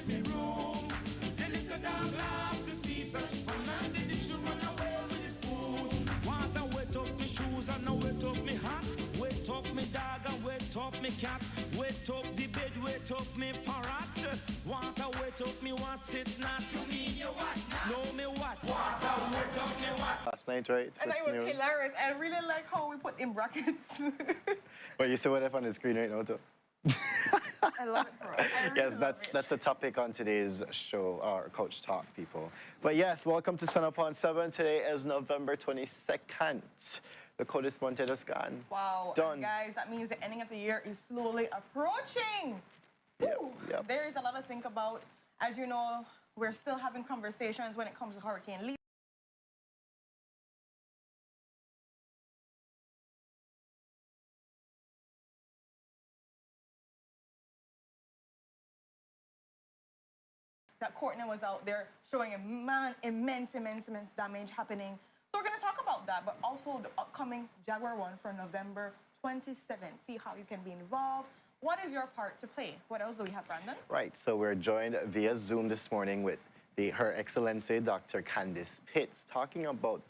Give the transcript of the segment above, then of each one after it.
me room. The little dog laugh to see such fun and the dish run away with his food. Want to wet up me shoes and now wet up me hat. Wet up me dog and wet up me cat. Wet up the bed, wet up me parrot. Want to wet up me what's it not? You mean you what not? No me what? Want to wet up me what? Last night, right? And With it was news. hilarious. I really like how we put in brackets. But you see what I have on the screen right now, too? I love it for us. I really Yes, love it. that's the topic on today's show, our Coach Talk, people. But yes, welcome to Sun Upon 7. Today is November 22nd. The coldest month is gone. Wow. Done. And guys, that means the ending of the year is slowly approaching. Woo. Yep. There is a lot to think about. As you know, we're still having conversations when it comes to Hurricane Lee. That Courtney was out there showing immense damage happening. So we're going to talk about that, but also the upcoming Jaguar one for November 27th. See how you can be involved. What is your part to play? What else do we have, Brandon? Right, so we're joined via Zoom this morning with Her Excellency Dr. Candice Pitts, talking about,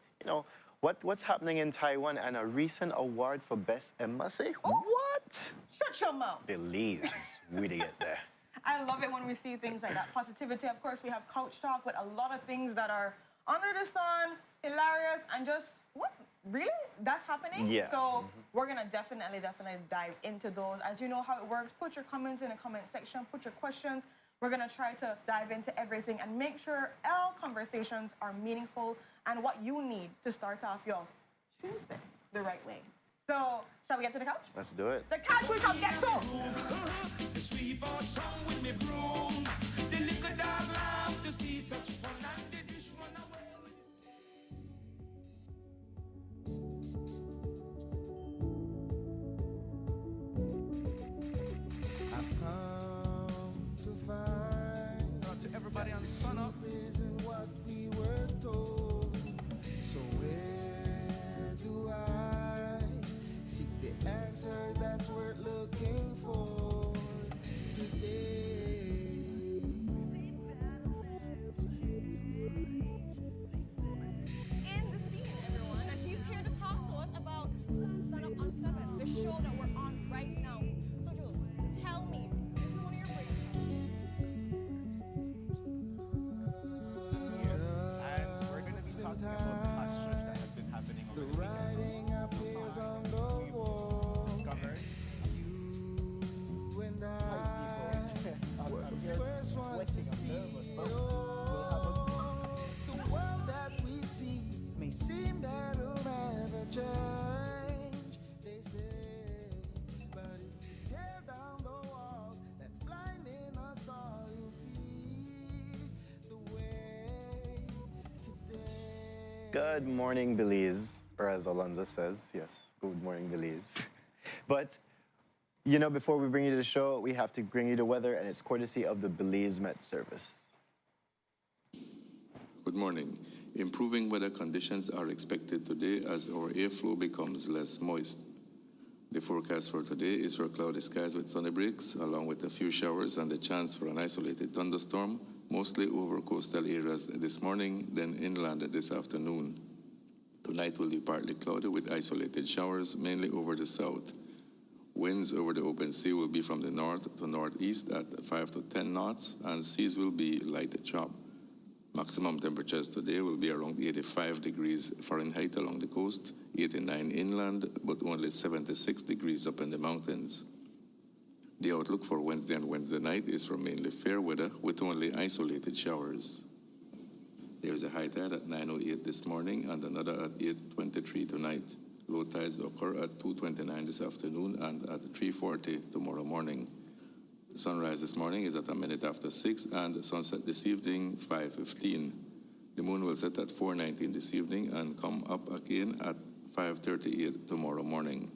what's happening in Taiwan and a recent award for Best Embassy. Oh. What? Shut your mouth. Believes we to get there. I love it when we see things like that. Positivity. Of course, we have Coach Talk with a lot of things that are under the sun, hilarious, and just, what? Really? That's happening? Yeah. So we're going to definitely dive into those. As you know how it works, put your comments in the comment section, put your questions. We're going to try to dive into everything and make sure all conversations are meaningful and what you need to start off your Tuesday the right way. So, shall we get to the couch? Let's do it. The couch we shall get to. The sweetheart song with me broom. The little dog laugh to see such fun and the dish run away with his I've come to find out to everybody on Sun Up. isn't what we were told. So where do I seek the answer that's worth looking for today? In the scene, everyone, and he's here to talk to us about Sun Up on 7, the show that we're on right now. So, Jules, tell me, this is one of your favorites. And we're going to be talking about the hot search that has been happening over the weekend. Writing appears on the wall. Discovered You and I I'm were the here first ones to sweating, see. I'm nervous, but we'll have a The world that we see may seem that it'll never change. They say, but if you tear down the walls that's blinding us all, you'll see the way today. Good morning, Belize, or as Alonzo says, yes, good morning, Belize. But, before we bring you to the show, we have to bring you the weather, and it's courtesy of the Belize Met Service. Good morning. Improving weather conditions are expected today as our airflow becomes less moist. The forecast for today is for cloudy skies with sunny breaks, along with a few showers and the chance for an isolated thunderstorm, mostly over coastal areas this morning, then inland this afternoon. Tonight will be partly cloudy with isolated showers, mainly over the south. Winds over the open sea will be from the north to northeast at 5 to 10 knots, and seas will be light chop. Maximum temperatures today will be around 85 degrees Fahrenheit along the coast, 89 inland, but only 76 degrees up in the mountains. The outlook for Wednesday and Wednesday night is for mainly fair weather with only isolated showers. There is a high tide at 9:08 this morning and another at 8:23 tonight. Low tides occur at 2:29 this afternoon and at 3:40 tomorrow morning. Sunrise this morning is at a minute after 6 and sunset this evening 5:15. The moon will set at 4:19 this evening and come up again at 5:38 tomorrow morning.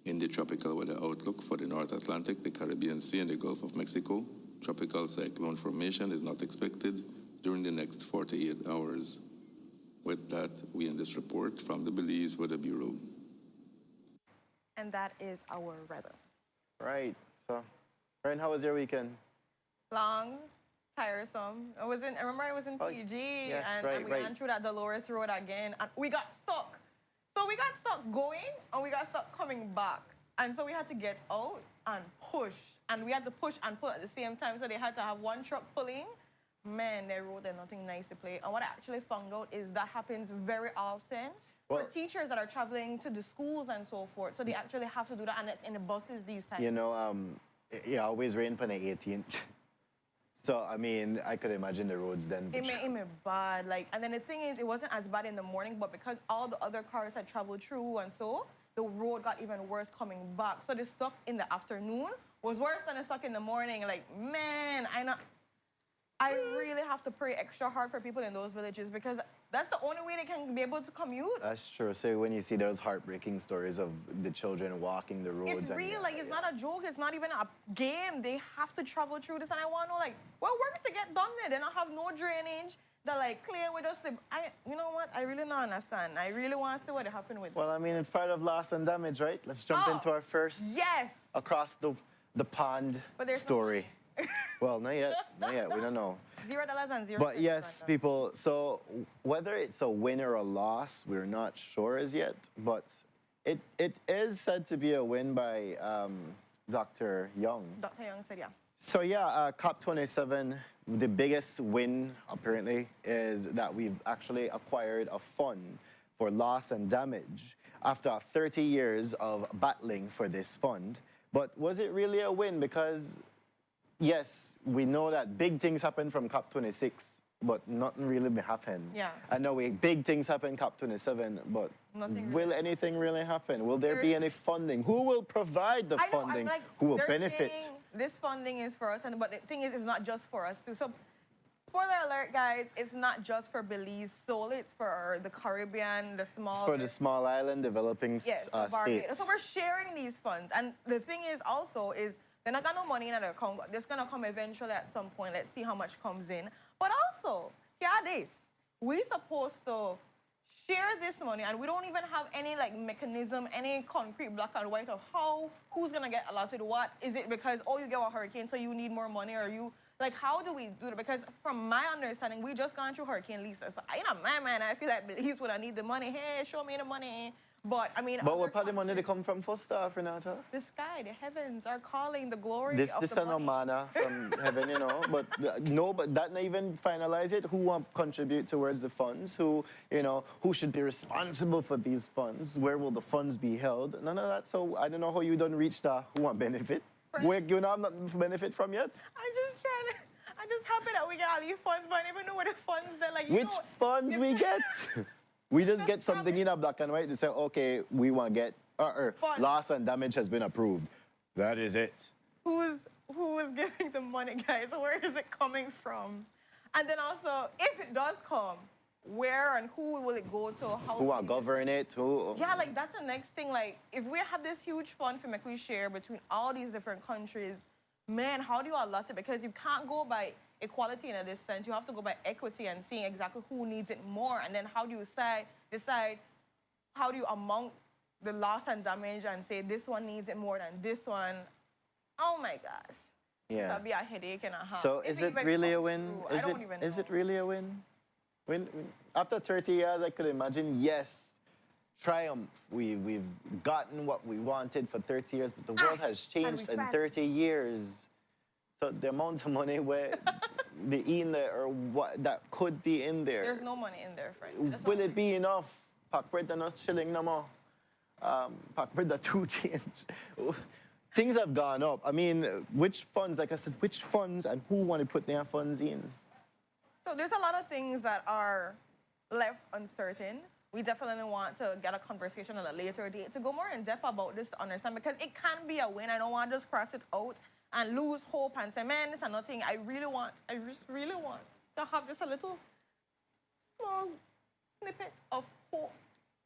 In the tropical weather outlook for the North Atlantic, the Caribbean Sea and the Gulf of Mexico, tropical cyclone formation is not expected during the next 48 hours. With that, we end this report from the Belize Weather Bureau. And that is our weather. Right, so, Ryan, how was your weekend? long, tiresome. I remember I was in Oh, PG yes, and, right, and we right. ran through that Dolores Road again and we got stuck. So we got stuck going and we got stuck coming back. And so we had to get out and push. And we had to push and pull at the same time. So they had to have one truck pulling. Man, their road, there's nothing nice to play. And what I actually found out is that happens very often Well- for teachers that are traveling to the schools and so forth. So they actually have to do that, and it's in the buses these times. You know, it always rain on the 18th. So, I mean, I could imagine the roads then. It made me bad. Like, and then the thing is, it wasn't as bad in the morning, but because all the other cars had traveled through and so, the road got even worse coming back. So the stuck in the afternoon was worse than the stuck in the morning. Like, man, I really have to pray extra hard for people in those villages because that's the only way they can be able to commute. That's true. So when you see those heartbreaking stories of the children walking the roads. It's and- real, like it's not a joke, it's not even a game. They have to travel through this, and I want to know, like, what works to get done there? They don't have no drainage. They're like clear with us. You know what? I really don't understand. I really want to see what happened with. Well, I mean, it's part of loss and damage, right? Let's jump Oh, into our first Yes. across the pond But there's no story. Well, not yet. Not yet. We don't know. $0 and 0 But cents yes, right now. people, so whether it's a win or a loss, we're not sure as yet. But it is said to be a win by Dr. Young. Dr. Young said, yeah. So yeah, COP27, the biggest win apparently is that we've actually acquired a fund for loss and damage after 30 years of battling for this fund. But was it really a win? Because yes, we know that big things happen from COP26, but nothing really happened. Yeah. I know big things happen COP27, but Nothing will really anything really happen? Will there be There's- any funding? Who will provide the I know, funding? I'm like, Who will they're benefit? saying this funding is for us, but the thing is, it's not just for us too. So, spoiler alert, guys, it's not just for Belize solely, it's for the Caribbean, the small. It's for the small island developing Yes, for Barbados. states. So we're sharing these funds. And the thing is also is they're not got no money in their account. It's gonna come eventually at some point. Let's see how much comes in. But also, yeah, this. We supposed to share this money and we don't even have any like mechanism, any concrete black and white of who's gonna get allotted what. Is it because you get a hurricane so you need more money, or you like how do we do it? Because from my understanding, we just gone through Hurricane Lisa. So my man, I feel like Belize would I need the money. Hey, show me the money. But I mean, But other what part of the money they countries- come from first off, Renata? The sky, the heavens are calling the glory This of is the no money. manna from heaven, you know. But no, but that not even finalize it. Who want contribute towards the funds? Who, you know, who should be responsible for these funds? Where will the funds be held? None of that. So I don't know how you don't reach the who want benefit. Right. Where you not benefit from yet? I'm just happy that we get all these funds, but I don't even know where the funds they're like. Which funds we get? We just get something in a black and white to say, okay, we want to get, Funds. loss and damage has been approved. That is it. Who is giving the money, guys? Where is it coming from? And then also, if it does come, where and who will it go to? How Who want will to it- govern it? Who? Yeah, like that's the next thing. Like, if we have this huge fund for we share between all these different countries, man, how do you allot it? Because you can't go by equality in this sense. You have to go by equity and seeing exactly who needs it more. And then how do you decide how do you amount the loss and damage and say this one needs it more than this one? Oh my gosh. Yeah. That'd be a headache and a half. So If is it even really a comes win? through, I don't even Is know. it really a win? After 30 years, I could imagine, yes, triumph. We've gotten what we wanted for 30 years, but the world has changed in 30 years. So the amount of money where the in there or what that could be in there, There's no money in there, friend. That's will what- it be enough? Pack bread and not shilling no more. Pack bread that two change. Things have gone up. I mean, which funds, like I said, which funds and who want to put their funds in? So there's a lot of things that are left uncertain. We definitely want to get a conversation at a later date to go more in depth about this to understand, because it can be a win. I don't want to just cross it out and lose hope and say, man, this is nothing. I just really want to have just a little small snippet of hope.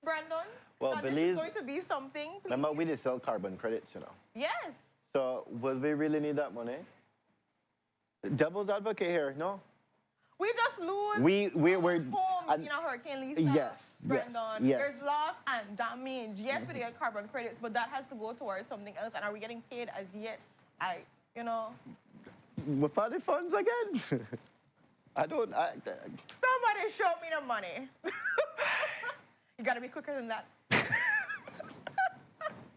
Brandon, Well, that this Belize- is going to be something. Please. Remember, we did sell carbon credits, you know. Yes. So will we really need that money? Devil's advocate here, no? We just lose We're homes and- in a Hurricane Lisa. Yes, yes, Brandon. yes. There's loss and damage. Yes, we get carbon credits, but that has to go towards something else. And are we getting paid as yet? What are the funds again? I don't. Somebody show me the money. You gotta be quicker than that.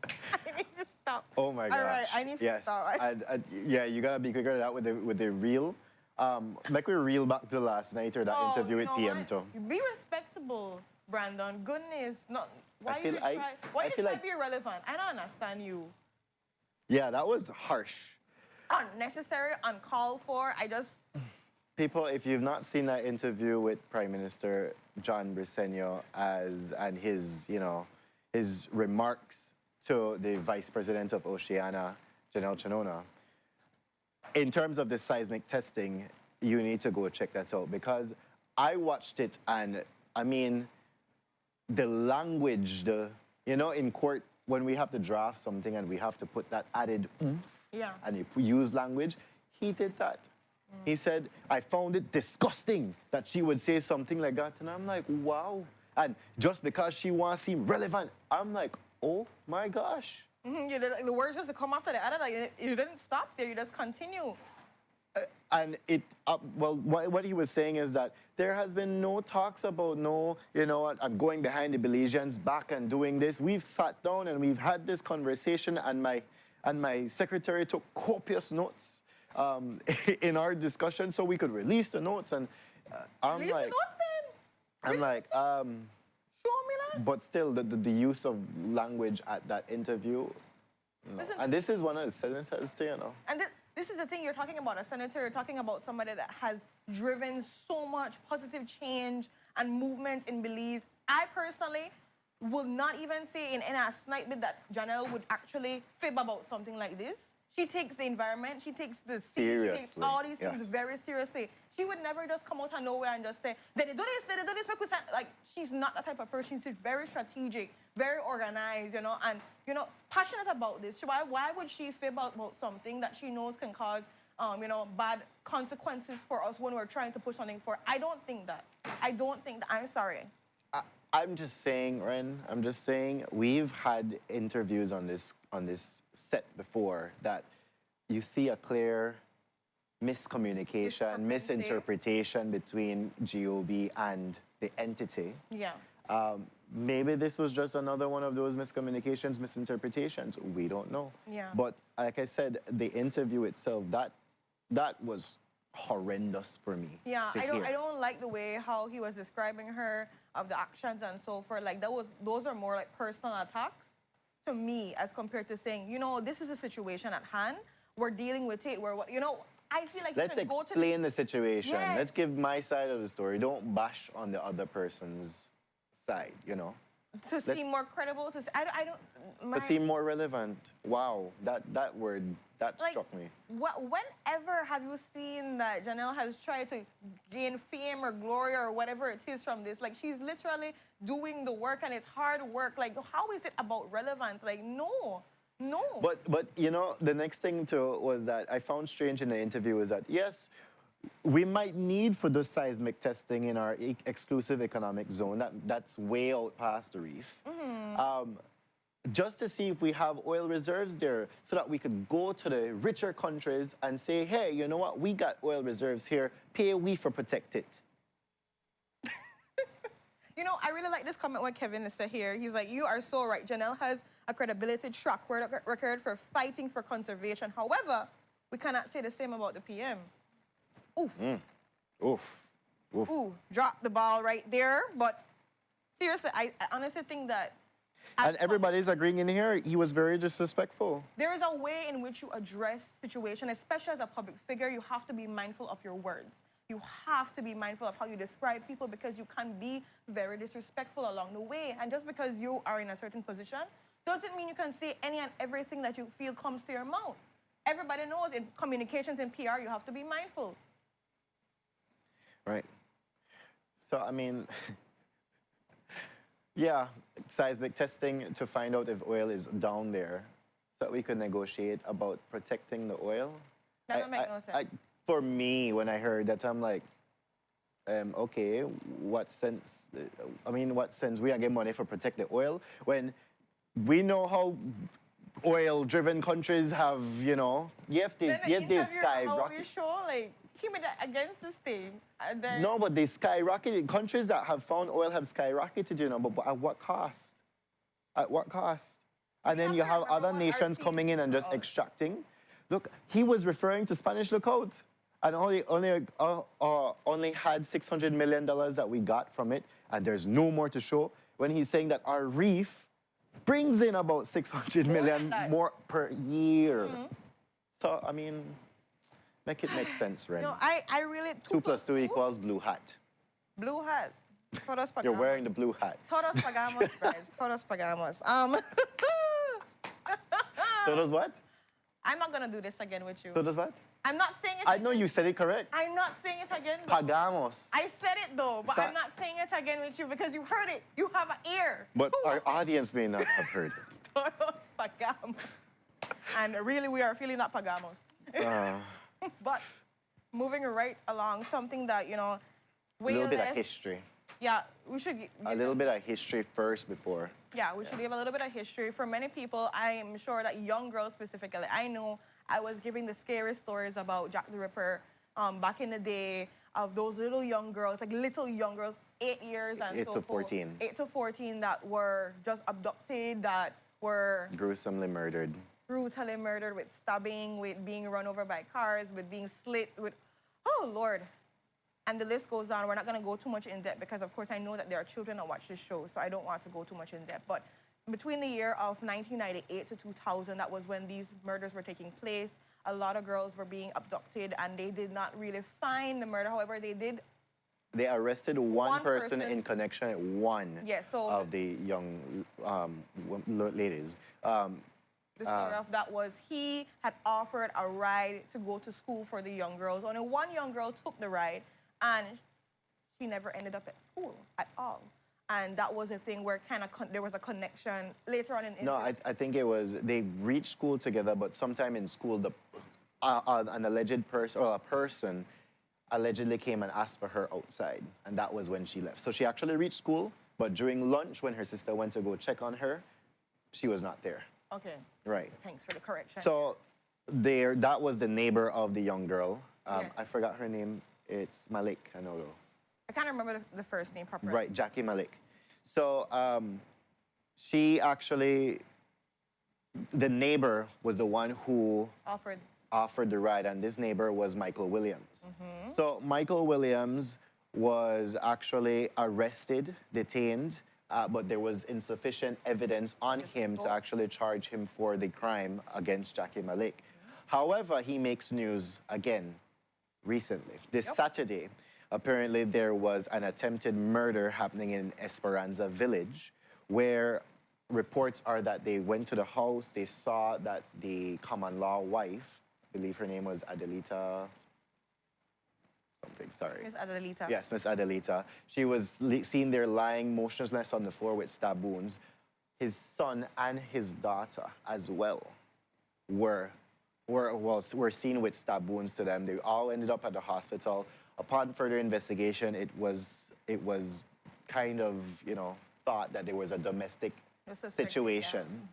I need to stop. Oh my gosh. All right, I need to yes. stop. Yeah, you gotta be quicker than that with the reel. Like we reel back to last night or that interview with PM Tom. Be respectable, Brandon. Goodness, not. Why feel- you I- try? Why I you feel try like- to be irrelevant? I don't understand you. Yeah, that was harsh. Unnecessary, uncalled for. I just. People, if you've not seen that interview with Prime Minister John Briceño and his, his remarks to the Vice President of Oceania, Janelle Chanona, in terms of the seismic testing, you need to go check that out because I watched it and I mean, the language, in court when we have to draft something and we have to put that added oomph and you use language, he did that. He said, I found it disgusting that she would say something like that. And I'm like, wow. And just because she wants to seem relevant, I'm like, oh my gosh. The words just to come after the other. Like, you didn't stop there. You just continue. And what he was saying is that there has been no talks about I'm going behind the Belizeans back and doing this. We've sat down and we've had this conversation and my secretary took copious notes in our discussion so we could release the notes. And I'm Release like, the notes then. I'm like, Show me that. but still the use of language at that interview. No. Listen- And this is one of the senators too, And this is the thing, you're talking about a senator, you're talking about somebody that has driven so much positive change and movement in Belize. I personally will not even say in a snipe bit that Janelle would actually fib about something like this. She takes the environment, she takes the sea, she takes Seriously, all these things yes. very seriously. She would never just come out of nowhere and just say, did they do this, make we stand-" Like, she's not that type of person. She's very strategic, very organized, and, passionate about this. Why would she fib about something that she knows can cause, bad consequences for us when we're trying to push something forward? I don't think that. I'm sorry. I'm just saying, Ren, we've had interviews on this set before that you see a clear miscommunication, misinterpretation between GOB and the entity. Yeah. Maybe this was just another one of those miscommunications, misinterpretations. We don't know. Yeah. But like I said, the interview itself, that was horrendous for me. Yeah, to I hear. don't like the way how he was describing her, of the actions and so forth. Like those are more like personal attacks to me as compared to saying, this is a situation at hand. We're dealing with it. I feel like Let's you can go to explain the situation. Yes. Let's give my side of the story. Don't bash on the other person's side, to seem more credible. To seem more relevant. Wow, that word, that Like, struck me. Whenever have you seen that Janelle has tried to gain fame or glory or whatever it is from this? Like, she's literally doing the work and it's hard work. Like, how is it about relevance? Like, no. But the next thing too was that I found strange in the interview is that, yes, we might need for the seismic testing in our exclusive economic zone. That's way out past the reef. Just to see if we have oil reserves there so that we could go to the richer countries and say, hey, you know what? We got oil reserves here. Pay we for protect it. I really like this comment when Kevin said here. He's like, you are so right. Janelle has a credibility track record for fighting for conservation. However, we cannot say the same about the PM. Oof. Oof. Oof. Ooh, drop the ball right there. But seriously, I honestly think that... And everybody's agreeing in here, he was very disrespectful. There is a way in which you address situation, especially as a public figure. You have to be mindful of your words. You have to be mindful of how you describe people because you can be very disrespectful along the way. And just because you are in a certain position doesn't mean you can say any and everything that you feel comes to your mouth. Everybody knows in communications and PR, you have to be mindful. Right. So, I mean, yeah, seismic testing to find out if oil is down there so that we could negotiate about protecting the oil. That don't make no sense. For me, when I heard that, I'm like, okay, what sense? What sense we are getting money for protect the oil when we know how oil-driven countries have, you know, Then the they interview about skyrocket. your show, like, he made that against this thing. And then No, but they skyrocketed. Countries that have found oil have skyrocketed, you know, but at what cost? At what cost? And then have you to have remember other what nations our coming in and seas just are. extracting. Look, he was referring to Spanish Lookout and only had $600 million that we got from it, and there's no more to show. When he's saying that our reef brings in about 600 million that. more per year. So, I mean, make it make sense, Ren. No, I really... 2 plus 2 equals blue hat. Blue hat. Todos pagamos. You're wearing the blue hat. Todos pagamos, guys. Todos pagamos. Todos what? I'm not going to do this again with you. Todos what? I'm not saying it I again. know you said it correct. I'm not saying it again. Though. Pagamos. I said it though, but Stop. I'm not saying it again with you because you heard it. You have an ear. But our audience may not have heard it. Todos pagamos. And really, we are feeling that pagamos. But moving right along, something that, you know, A way little bit of less- history. Yeah, we should A little bit of history first before. Yeah, we should give a little bit of history. For many people, I am sure that young girls specifically, I know I was giving the scary stories about Jack the Ripper back in the day of those little young girls, like little young girls, 8 years and 8 so to forth. 14. 8 to 14 that were just abducted, that were Gruesomely murdered. brutally murdered with stabbing, with being run over by cars, with being slit, with, oh Lord. And the list goes on. We're not going to go too much in depth because, of course, I know that there are children that watch this show, so I don't want to go too much in depth. But between the year of 1998 to 2000, that was when these murders were taking place. A lot of girls were being abducted, and they did not really find the murder. However, they did. They arrested one One person person. in connection with one Yeah, so of the young ladies. the story of that was he had offered a ride to go to school for the young girls. Only one young girl took the ride, and she never ended up at school at all. And that was a thing where kind of there was a connection later on in No, I think it was they reached school together, but sometime in school, an alleged person or a person allegedly came and asked for her outside, and that was when she left. So she actually reached school, but during lunch, when her sister went to go check on her, she was not there. Okay, Right. thanks for the correction. So that was the neighbor of the young girl. Yes. I forgot her name. It's Malik Anogo. I can't remember the first name properly. Right, Jackie Malik. So she actually, the neighbor was the one who offered the ride, and this neighbor was Michael Williams. So Michael Williams was actually arrested, detained, but there was insufficient evidence on him to actually charge him for the crime against Jackie Malik. However, he makes news again recently. This Saturday, apparently there was an attempted murder happening in Esperanza Village, where reports are that they went to the house, they saw that the common law wife, I believe her name was Adelita something, sorry. Miss Adelita. Yes, Miss Adelita. She was seen there lying motionless on the floor with stab wounds. His son and his daughter as well were seen with stab wounds to them. They all ended up at the hospital. Upon further investigation, it was kind of, you know, thought that there was a domestic situation,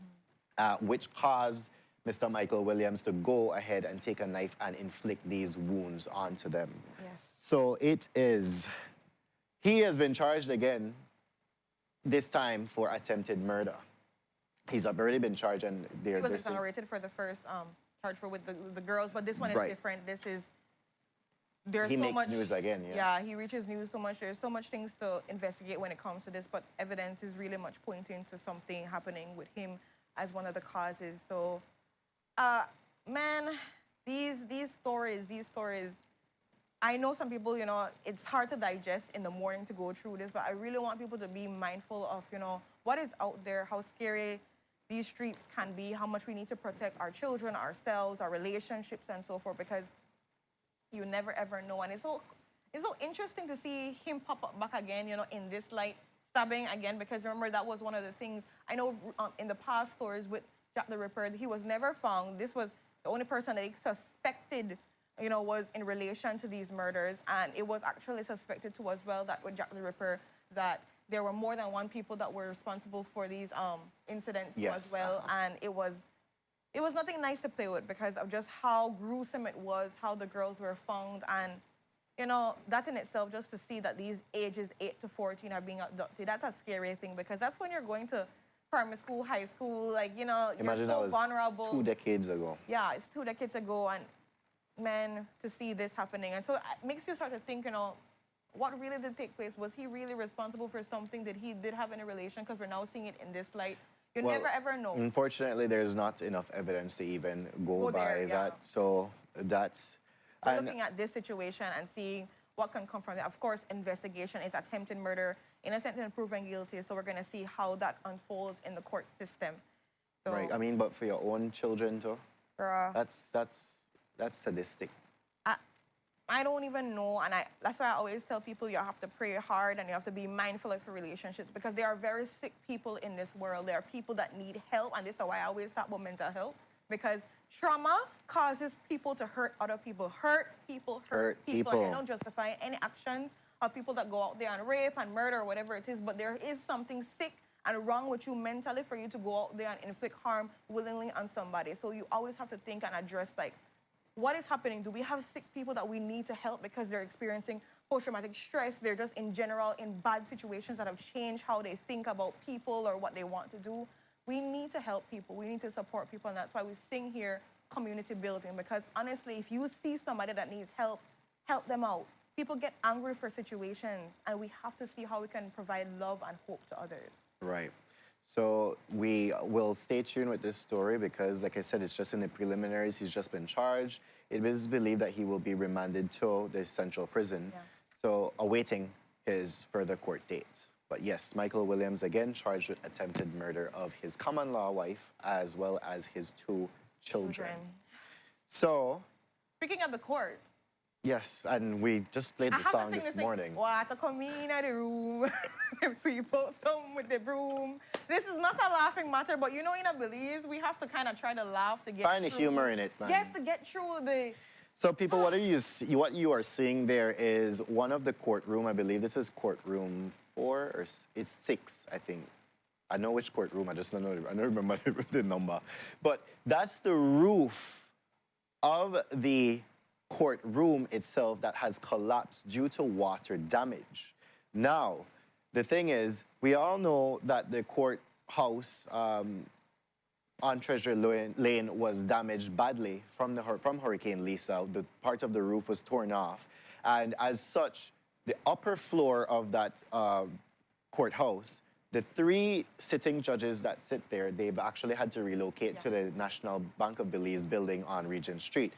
which caused Mr. Michael Williams to go ahead and take a knife and inflict these wounds onto them. Yes. So he has been charged again, this time for attempted murder. He's already been charged, and He was exonerated for the first charge with the girls, but this one is Right. different. There's He so makes much news again, yeah. Yeah, he reaches news so much. There's so much things to investigate when it comes to this, but evidence is really much pointing to something happening with him as one of the causes. So, man, these stories, I know some people, you know, it's hard to digest in the morning to go through this, but I really want people to be mindful of, you know, what is out there, how scary these streets can be, how much we need to protect our children, ourselves, our relationships, and so forth, because you never ever know. And it's so interesting to see him pop up back again, you know, in this light, stabbing again, because remember, that was one of the things, I know in the past stories with Jack the Ripper, he was never found. This was the only person that he suspected, you know, was in relation to these murders. And it was actually suspected too as well that with Jack the Ripper, that there were more than one people that were responsible for these incidents too as well. And it was it was nothing nice to play with because of just how gruesome it was, how the girls were found, and you know, that in itself, just to see that these ages 8 to 14 are being abducted, that's a scary thing because that's when you're going to primary school, high school, like, you know, Imagine you're that so was vulnerable. 2 decades ago. Yeah, it's 2 decades ago, and man, to see this happening. And so it makes you start to think, you know, what really did take place? Was he really responsible for something? Did he have any relation? Because we're now seeing it in this light. You Well, never ever know. Unfortunately, there's not enough evidence to even go Go by there, yeah. that. So that's... We're and- looking at this situation and seeing what can come from it. Of course, investigation is attempted murder, innocent and proven guilty. So we're going to see how that unfolds in the court system. So, Right. I mean, but for your own children too, bruh, that's sadistic. I don't even know, and that's why I always tell people you have to pray hard and you have to be mindful of your relationships because there are very sick people in this world. There are people that need help, and this is why I always talk about mental health because trauma causes people to hurt other people. Hurt people. And I don't justify any actions of people that go out there and rape and murder or whatever it is, but there is something sick and wrong with you mentally for you to go out there and inflict harm willingly on somebody. So you always have to think and address, like, what is happening? Do we have sick people that we need to help because they're experiencing post-traumatic stress? They're just in general in bad situations that have changed how they think about people or what they want to do. We need to help people. We need to support people. And that's why we sing here community building because honestly, if you see somebody that needs help, help them out. People get angry for situations and we have to see how we can provide love and hope to others. Right. So we will stay tuned with this story because, like I said, it's just in the preliminaries. He's just been charged. It is believed that he will be remanded to the central prison. Yeah. So awaiting his further court date. But yes, Michael Williams, again, charged with attempted murder of his common law wife as well as his 2 children. So, Speaking of the court, yes, and we just played the I have song to sing this thing. morning. Water come in the room, sweep out some with the broom. This is not a laughing matter, but you know, in a Belize, we have to kind of try to laugh to get Find the through. humor in it, man. Yes, to get through the... So people, what you are seeing there is one of the courtroom. I believe this is courtroom 4 or it's 6, I think. I know which courtroom. I just don't know. I don't remember the number. But that's the roof of the courtroom itself that has collapsed due to water damage. Now, the thing is, we all know that the courthouse on Treasure Lane was damaged badly from Hurricane Lisa. The part of the roof was torn off. And as such, the upper floor of that courthouse, the 3 sitting judges that sit there, they've actually had to relocate to the National Bank of Belize building on Regent Street.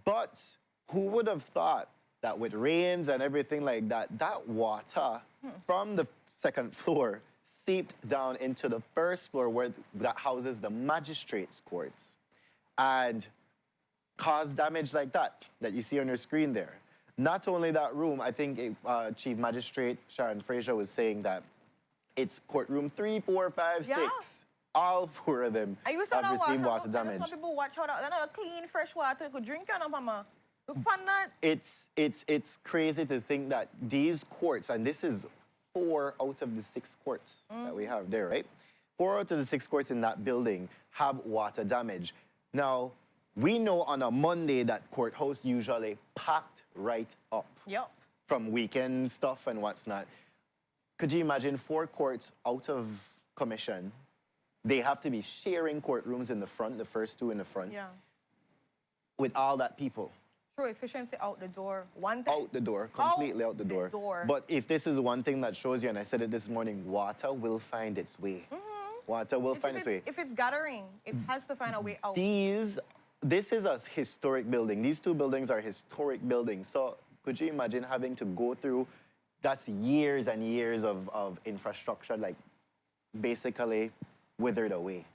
But who would have thought that with rains and everything like that, that water from the 2nd floor seeped down into the 1st floor where that houses the magistrates' courts and caused damage like that you see on your screen there. Not only that room, I think Chief Magistrate Sharon Fraser was saying that it's courtroom 3, 4, 5, 6. All 4 of them I used to have received water I damage. just want people watch out. They're not clean, fresh water. You could drink it, mama. Look upon that. It's crazy to think that these courts, and this is 4 out of the 6 courts that we have there, right? 4 out of the 6 courts in that building have water damage. Now, we know on a Monday that courthouse usually packed right up Yep. from weekend stuff and what's not. Could you imagine 4 courts out of commission? They have to be sharing courtrooms in the front, the first 2 in the front, Yeah. with all that people. True efficiency out the door. One thing. Out the door, completely out the door. But if this is one thing that shows you, and I said it this morning, water will find its way. Water will find its way. If it's gathering, it has to find a way out. This is a historic building. These 2 buildings are historic buildings. So could you imagine having to go through, that's years and years of infrastructure, like basically withered away.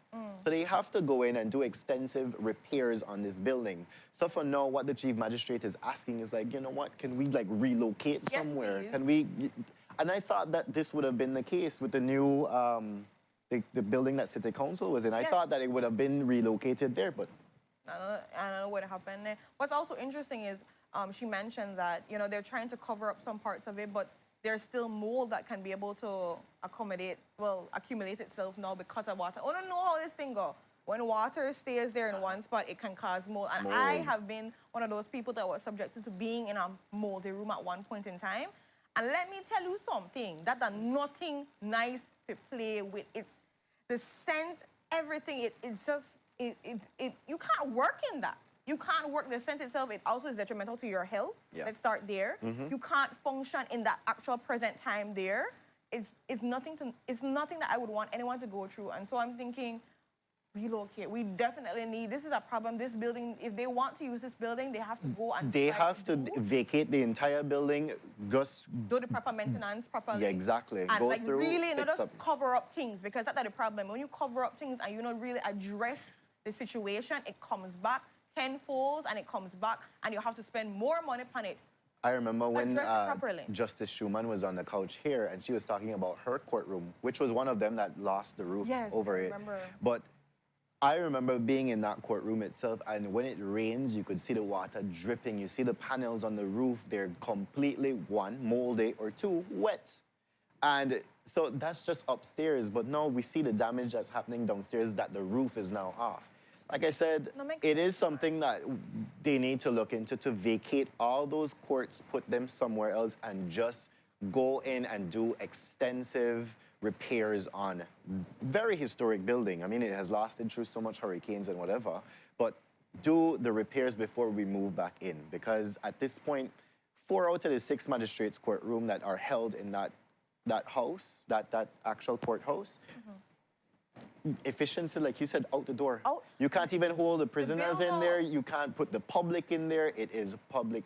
So they have to go in and do extensive repairs on this building. So for now, what the Chief Magistrate is asking is like, you know what, can we like relocate Yes, somewhere? please. Can we, and I thought that this would have been the case with the new, the building that City Council was in. I Yes. thought that it would have been relocated there, but I don't know what happened there. What's also interesting is she mentioned that, you know, they're trying to cover up some parts of it, but there's still mold that can be able to accumulate itself now because of water. I don't know how this thing go. when water stays there in one spot, it can cause mold. And I Mold. have been one of those people that was subjected to being in a moldy room at one point in time. And let me tell you something, that are nothing nice to play with. It's the scent, everything, it's just, you can't work in that. You can't work the scent itself. It also is detrimental to your health. Yeah. Let's start there. You can't function in that actual present time there. It's nothing that I would want anyone to go through. And so I'm thinking, relocate. We definitely need, this is a problem. This building, if they want to use this building, they have to go and They try have to do vacate the entire building, just, do the proper maintenance properly. yeah, exactly. And Go like through, really not fix just up. cover up things, because that's the problem. When you cover up things and you don't really address the situation, it comes back tenfold and it comes back and you have to spend more money on it. I remember when Address it properly. Justice Schumann was on the couch here and she was talking about her courtroom, which was one of them that lost the roof Yes, over I it. remember. But I remember being in that courtroom itself, and when it rains, you could see the water dripping. You see the panels on the roof, they're completely, one, moldy, or two, wet. And so that's just upstairs, but now we see the damage that's happening downstairs, that the roof is now off. Like I said, No, make it is something that they need to look into, to vacate all those courts, put them somewhere else, and just go in and do extensive repairs on very historic building. I mean, it has lasted through so much hurricanes and whatever, but do the repairs before we move back in, because at this point, 4 out of the 6 magistrates' courtroom that are held in that house, that actual courthouse, efficiency, like you said, out the door. Out. You can't even hold the prisoners in build-up. there. You can't put the public in there. It is public.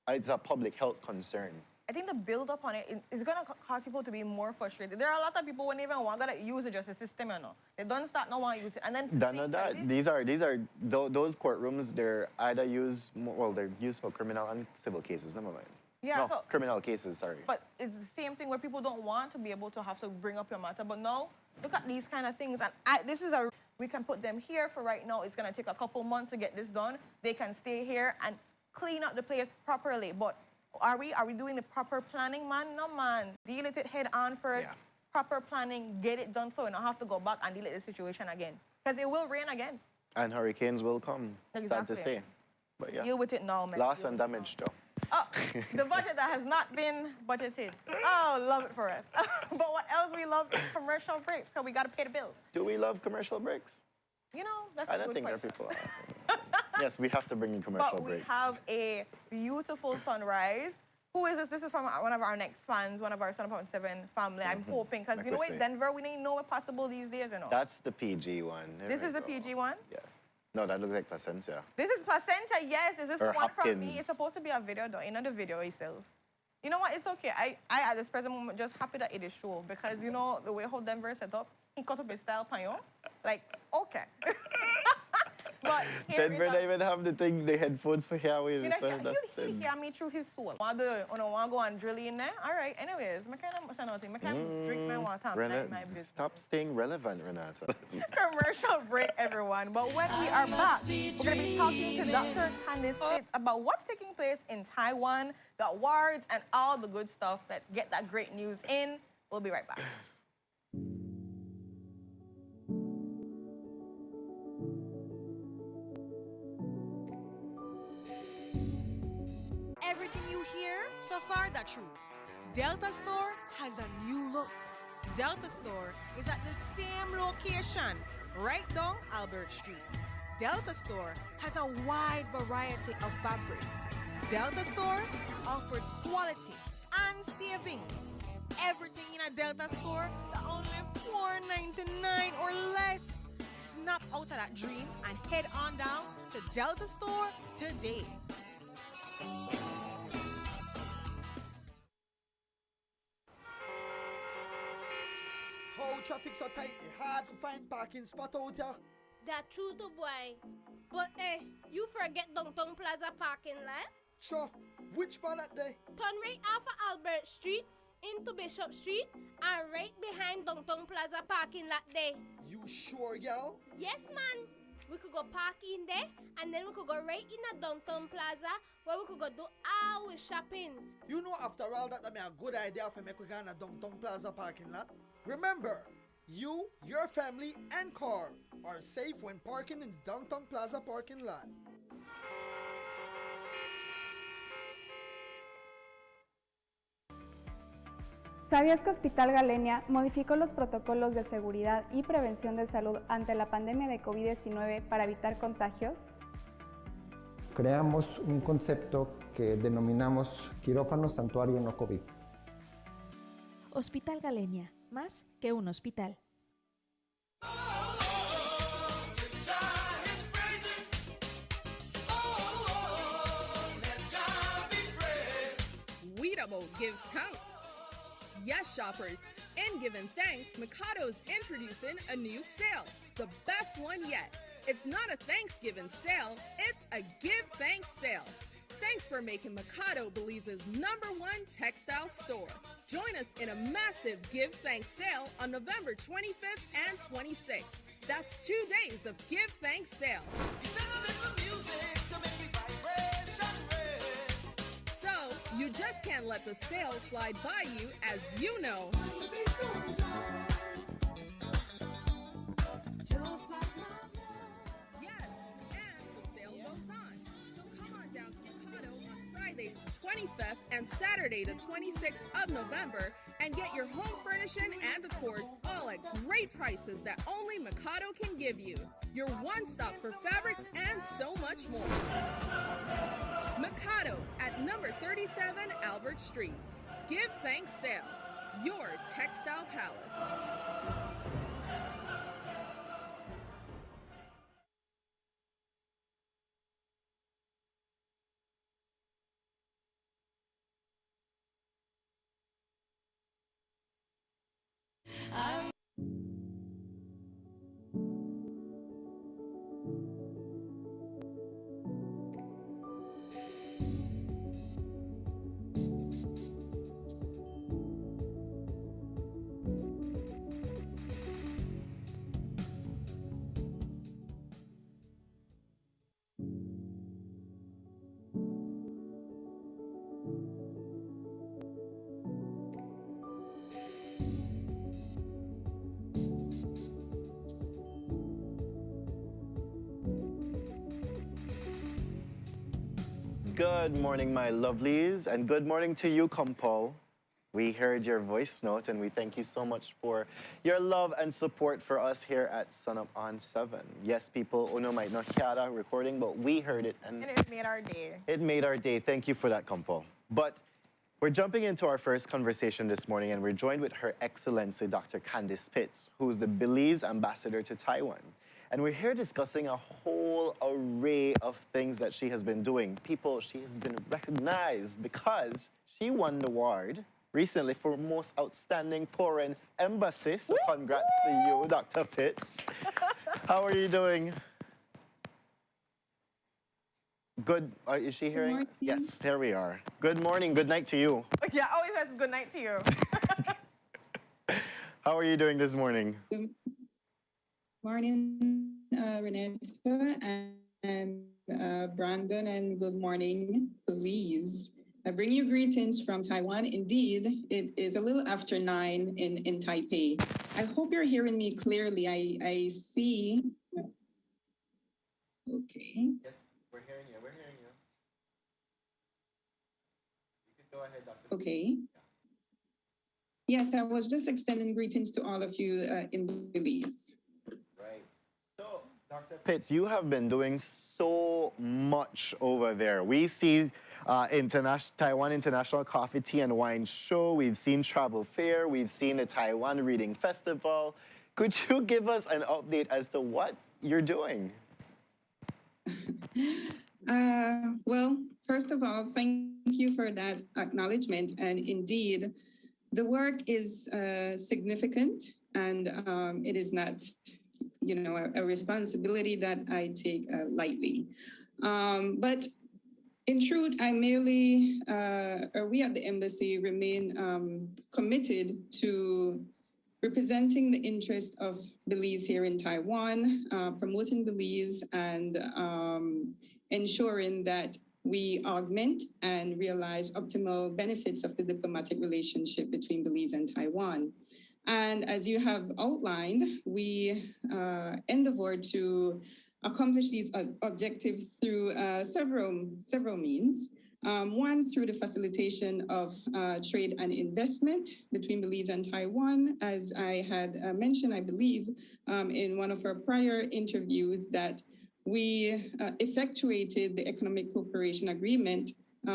It's a public health concern. I think the build up on it is going to cause people to be more frustrated. There are a lot of people who don't even want to use the justice system, you know. They don't start no want to use it. And then None of things that. like this- Those courtrooms, they're either used, well, they're used for criminal and civil cases. Never mind. Yeah, No, so- criminal cases, sorry. But it's the same thing where people don't want to be able to have to bring up your matter. But now, look at these kind of things. And we can put them here for right now. It's going to take a couple months to get this done. They can stay here and clean up the place properly. But are we doing the proper planning, man? No, man. Deal with it head on first. Yeah. Proper planning, get it done so we don't have to go back and deal with the situation again. Because it will rain again. And hurricanes will come. Sad Exactly. to say. But yeah. Deal with it now, man. Loss Deal and with it damage, now. though. Oh, the budget that has not been budgeted. Oh, love it for us. But what else we love is commercial breaks, because we got to pay the bills. Do we love commercial breaks? You know, that's I a don't good think there question. are people. Yes, we have to bring in commercial But we breaks. have a beautiful sunrise. Who is this? This is from one of our next fans, one of our Sun 7 family. I'm hoping, because Like you know we what, say. Denver, we didn't know what possible these days, you know. That's the PG one. There This we is the go. PG one. Yes. No, that looks like Placencia. This is placenta, yes. Is this Or the one from me? Hopkins. It's supposed to be a video, though. You know the video itself. You know what? It's okay. I at this present moment, just happy that it is show, because you know the way how Denver is set up, he cut up his style, panyo. Like, okay. But here Denver is don't even have the headphones for Huawei. you know, So you that's hear me through his soul. Want to go and drill in there? All right. Anyways, I can't say nothing. I can't drink my water. I'm not in my business. Stop staying relevant, Renata. Commercial break, everyone. But when we are back, we're going to be talking to Dr. Candice Fitz about what's taking place in Taiwan, the awards, and all the good stuff. Let's get that great news in. We'll be right back. Everything you hear so far, that's true. Delta Store has a new look. Delta Store is at the same location, right down Albert Street. Delta Store has a wide variety of fabric. Delta Store offers quality and savings. Everything in a Delta Store for only $4.99 or less. Snap out of that dream and head on down to Delta Store today. How traffic so tight, it's hard to find parking spot out here. That true to boy. But you forget Dongtong Plaza parking lot? Sure, which part that day? Turn right off of Albert Street into Bishop Street and right behind Dongtong Plaza parking lot there. You sure, y'all? Yes, man. We could go park in there and then we could go right in the Downtown Plaza where we could go do our shopping. You know, after all that, I mean, a good idea for make we go in a Downtown Plaza parking lot. Remember, you, your family, and car are safe when parking in the Downtown Plaza parking lot. ¿Sabías que Hospital Galenia modificó los protocolos de seguridad y prevención de salud ante la pandemia de COVID-19 para evitar contagios? Creamos un concepto que denominamos quirófano santuario no COVID. Hospital Galenia, más que un hospital. We double give thanks. Yes, shoppers, in giving thanks, Mikado's introducing a new sale, the best one yet. It's not a Thanksgiving sale, it's a Give Thanks sale. Thanks for making Mikado Belize's #1 textile store. Join us in a massive Give Thanks sale on November 25th and 26th. That's 2 days of Give Thanks sale. So, you just can't let the sale slide by you, as you know. Yes, and the sale goes on. So come on down to Mikado on Friday the 25th and Saturday the 26th of November and get your home furnishing and decor all at great prices that only Mikado can give you. Your one-stop for fabrics and so much more. Mikado at number 37 Albert Street. Give Thanks Sale, your textile palace. Good morning, my lovelies, and good morning to you, Compo. We heard your voice note, and we thank you so much for your love and support for us here at Sun Up on 7. Yes, people, Uno might not hear that recording, but we heard it, and it made our day. It made our day. Thank you for that, Compo. But we're jumping into our first conversation this morning, and we're joined with Her Excellency Dr. Candice Pitts, who's the Belize ambassador to Taiwan. And we're here discussing a whole array of things that she has been doing. People, she has been recognized because she won the award recently for Most Outstanding Foreign Embassy. So congrats to you, Dr. Pitts. How are you doing? Good. Is she hearing us? Yes, there we are. Good morning. Good night to you. Yeah, always says good night to you. How are you doing this morning? Good morning, Renata and Brandon, and good morning, Belize. I bring you greetings from Taiwan. Indeed, it is a little after 9 in Taipei. I hope you're hearing me clearly. I see. Okay. Yes, we're hearing you. We're hearing you. You can go ahead, Dr. Okay. Yes, I was just extending greetings to all of you in Belize. Right. So, Dr. Pitts, you have been doing so much over there. We see Taiwan International Coffee, Tea, and Wine Show. We've seen Travel Fair. We've seen the Taiwan Reading Festival. Could you give us an update as to what you're doing? Well, first of all, thank you for that acknowledgement. And indeed, the work is significant, and it is not, a responsibility that I take lightly. But in truth, I merely, we at the embassy remain committed to representing the interest of Belize here in Taiwan, promoting Belize, and ensuring that we augment and realize optimal benefits of the diplomatic relationship between Belize and Taiwan. And as you have outlined, we endeavor to accomplish these objectives through several means. One, through the facilitation of trade and investment between Belize and Taiwan. As I had mentioned, I believe, in one of our prior interviews, that we effectuated the Economic Cooperation Agreement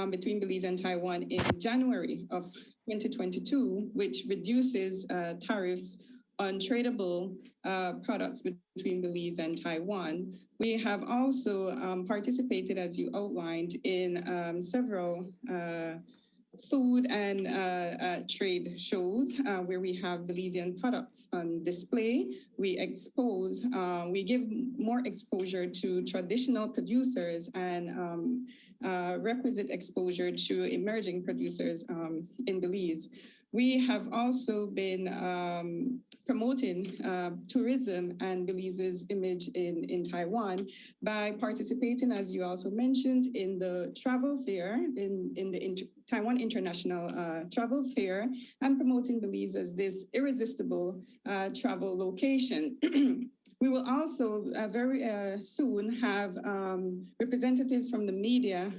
between Belize and Taiwan in January of 2022, which reduces tariffs on tradable products between Belize and Taiwan. We have also participated, as you outlined, in several food and trade shows where we have Belizean products on display. We expose, we give more exposure to traditional producers and requisite exposure to emerging producers in Belize. We have also been promoting tourism and Belize's image in Taiwan by participating, as you also mentioned, in the travel fair, in the Taiwan International Travel Fair, and promoting Belize as this irresistible travel location. We will also very soon have representatives from the media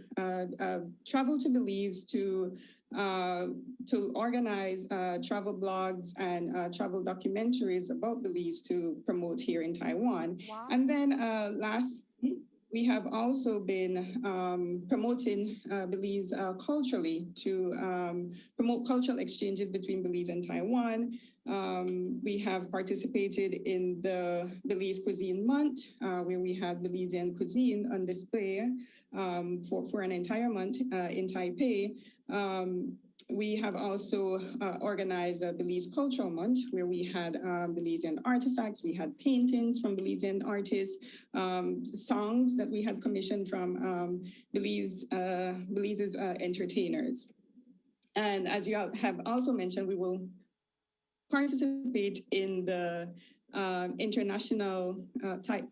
travel to Belize to organize travel blogs and travel documentaries about Belize to promote here in Taiwan. Wow. And then last, we have also been promoting Belize culturally to promote cultural exchanges between Belize and Taiwan. We have participated in the Belize Cuisine Month, where we had Belizean cuisine on display for an entire month in Taipei. We have also organized a Belize Cultural Month, where we had Belizean artifacts, we had paintings from Belizean artists, songs that we had commissioned from Belize's entertainers. And as you have also mentioned, we will participate in the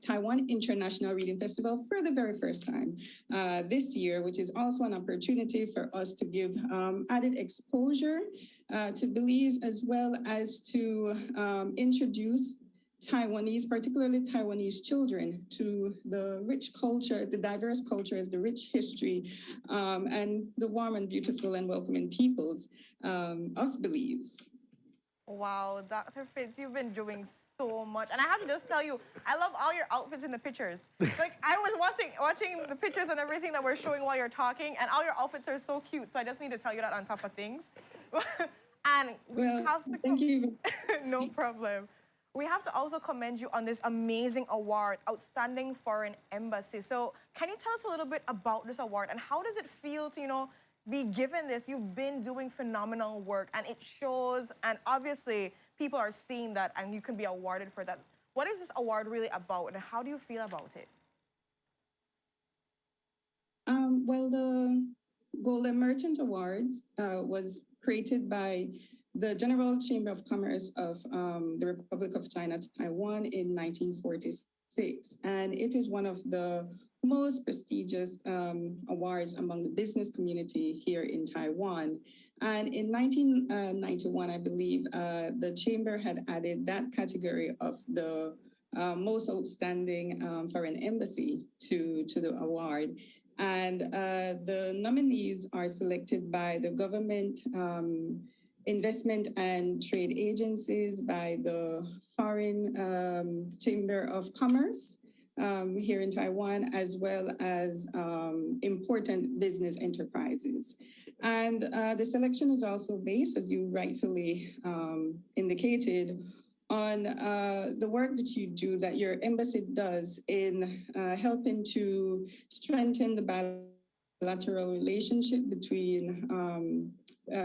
Taiwan International Reading Festival for the very first time this year, which is also an opportunity for us to give added exposure to Belize, as well as to introduce Taiwanese, particularly Taiwanese children, to the rich culture, the diverse cultures, the rich history, and the warm and beautiful and welcoming peoples of Belize. Wow, Dr. Fitz, you've been doing so much. And I have to just tell you, I love all your outfits in the pictures. Like, I was watching the pictures and everything that we're showing while you're talking, and all your outfits are so cute. So I just need to tell you that on top of things. And we have to... Thank you. No problem. We have to also commend you on this amazing award, Outstanding Foreign Embassy. So can you tell us a little bit about this award, and how does it feel to, you know, be given this? You've been doing phenomenal work, and it shows, and obviously people are seeing that, and you can be awarded for that. What is this award really about, and how do you feel about it? Well, the Golden Merchant Awards was created by the General Chamber of Commerce of the Republic of China, Taiwan, in 1946. And it is one of the most prestigious awards among the business community here in Taiwan. And in 1991, I believe, the Chamber had added that category of the most outstanding foreign embassy to the award. And the nominees are selected by the government, investment and trade agencies, by the Foreign Chamber of Commerce here in Taiwan, as well as important business enterprises. And the selection is also based, as you rightfully indicated, on the work that you do, that your embassy does in helping to strengthen the bilateral relationship between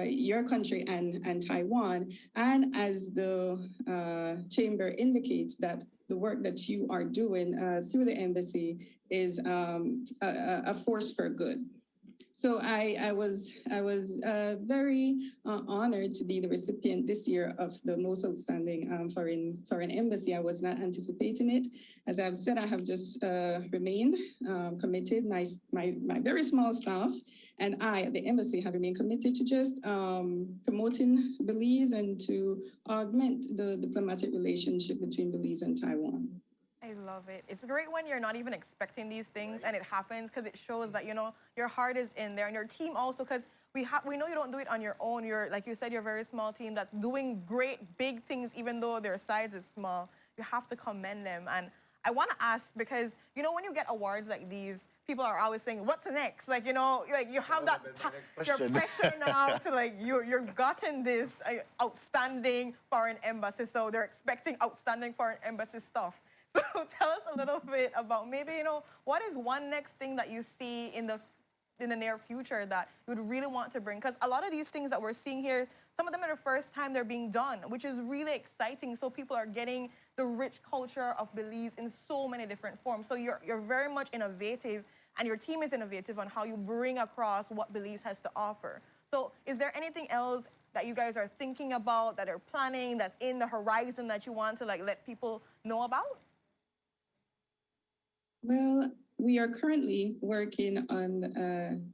your country and Taiwan. And as the Chamber indicates, that the work that you are doing through the embassy is a force for good. So I was very honored to be the recipient this year of the most outstanding foreign embassy. I was not anticipating it. As I've said, I have just remained committed. My very small staff and I at the embassy have remained committed to just promoting Belize and to augment the diplomatic relationship between Belize and Taiwan. I love it. It's great when you're not even expecting these things and it happens, because it shows that, you know, your heart is in there, and your team also, because we know you don't do it on your own. You're, like you said, you're a very small team that's doing great big things, even though their size is small. You have to commend them. And I want to ask, because, you know, when you get awards like these, people are always saying, what's next? Like, you know, like you have that your pressure now to, like, you've gotten this outstanding foreign embassy, so they're expecting outstanding foreign embassy stuff. So tell us a little bit about maybe, you know, what is one next thing that you see in the near future that you would really want to bring? Because a lot of these things that we're seeing here, some of them are the first time they're being done, which is really exciting. So people are getting the rich culture of Belize in so many different forms. So you're very much innovative, and your team is innovative on how you bring across what Belize has to offer. So is there anything else that you guys are thinking about, that are planning, that's in the horizon that you want to, like, let people know about? Well, we are currently working on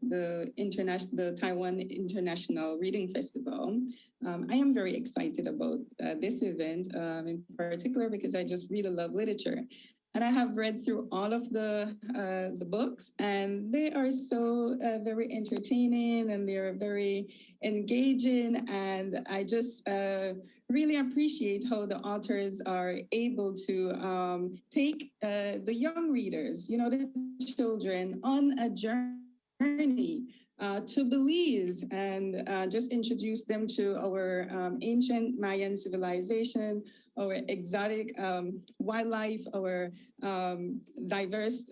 the Taiwan International Reading Festival. I am very excited about this event in particular because I just really love literature. And I have read through all of the books, and they are so very entertaining, and they are very engaging. And I just really appreciate how the authors are able to take the young readers, you know, the children, on a journey to Belize, and just introduce them to our ancient Mayan civilization, our exotic wildlife, our diverse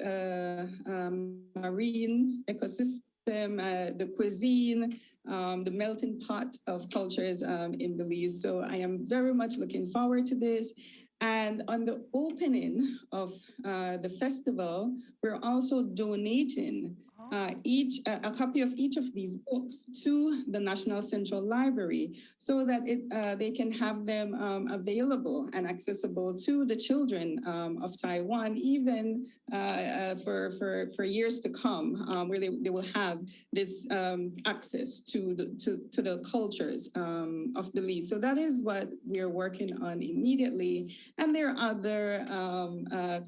marine ecosystem, the cuisine, the melting pot of cultures in Belize. So I am very much looking forward to this. And on the opening of the festival, we're also donating a copy of each of these books to the National Central Library, so that they can have them available and accessible to the children of Taiwan, even for years to come, where they will have this access to the cultures of Belize. So that is what we're working on immediately. And there are other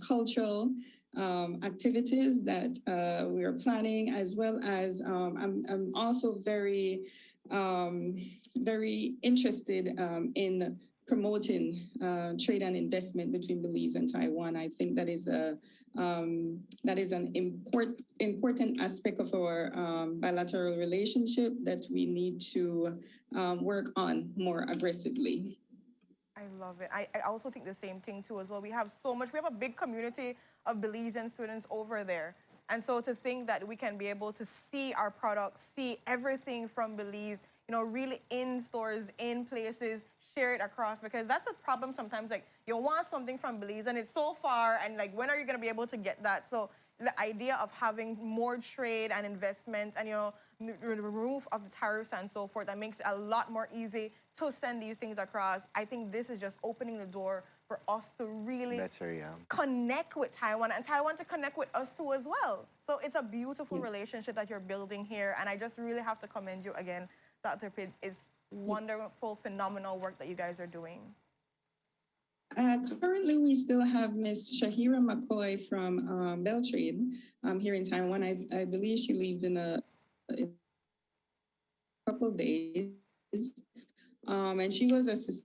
cultural activities that we are planning, as well as I'm also very interested in promoting trade and investment between Belize and Taiwan. I think that is an important aspect of our bilateral relationship that we need to work on more aggressively. I love it. I also think the same thing too as well. We have a big community of Belizean students over there. And so to think that we can be able to see our products, see everything from Belize, you know, really in stores, in places, share it across, because that's the problem sometimes, like, you want something from Belize and it's so far, and like, when are you gonna be able to get that? So the idea of having more trade and investment and, you know, remove of the tariffs and so forth, that makes it a lot more easy to send these things across. I think this is just opening the door for us to really connect with Taiwan, and Taiwan to connect with us too as well. So it's a beautiful relationship that you're building here, and I just really have to commend you again, Dr. Pitts. It's wonderful, phenomenal work that you guys are doing. Currently, we still have Miss Shahira McCoy from Beltrade here in Taiwan. I believe she leaves in a couple of days. And she was assistant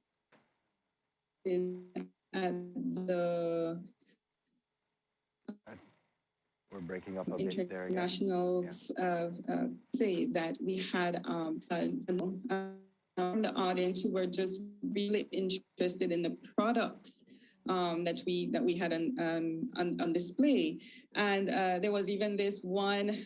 at the We're breaking up a bit there. International say that we had in the audience who were just really interested in the products that we had on display. And there was even this one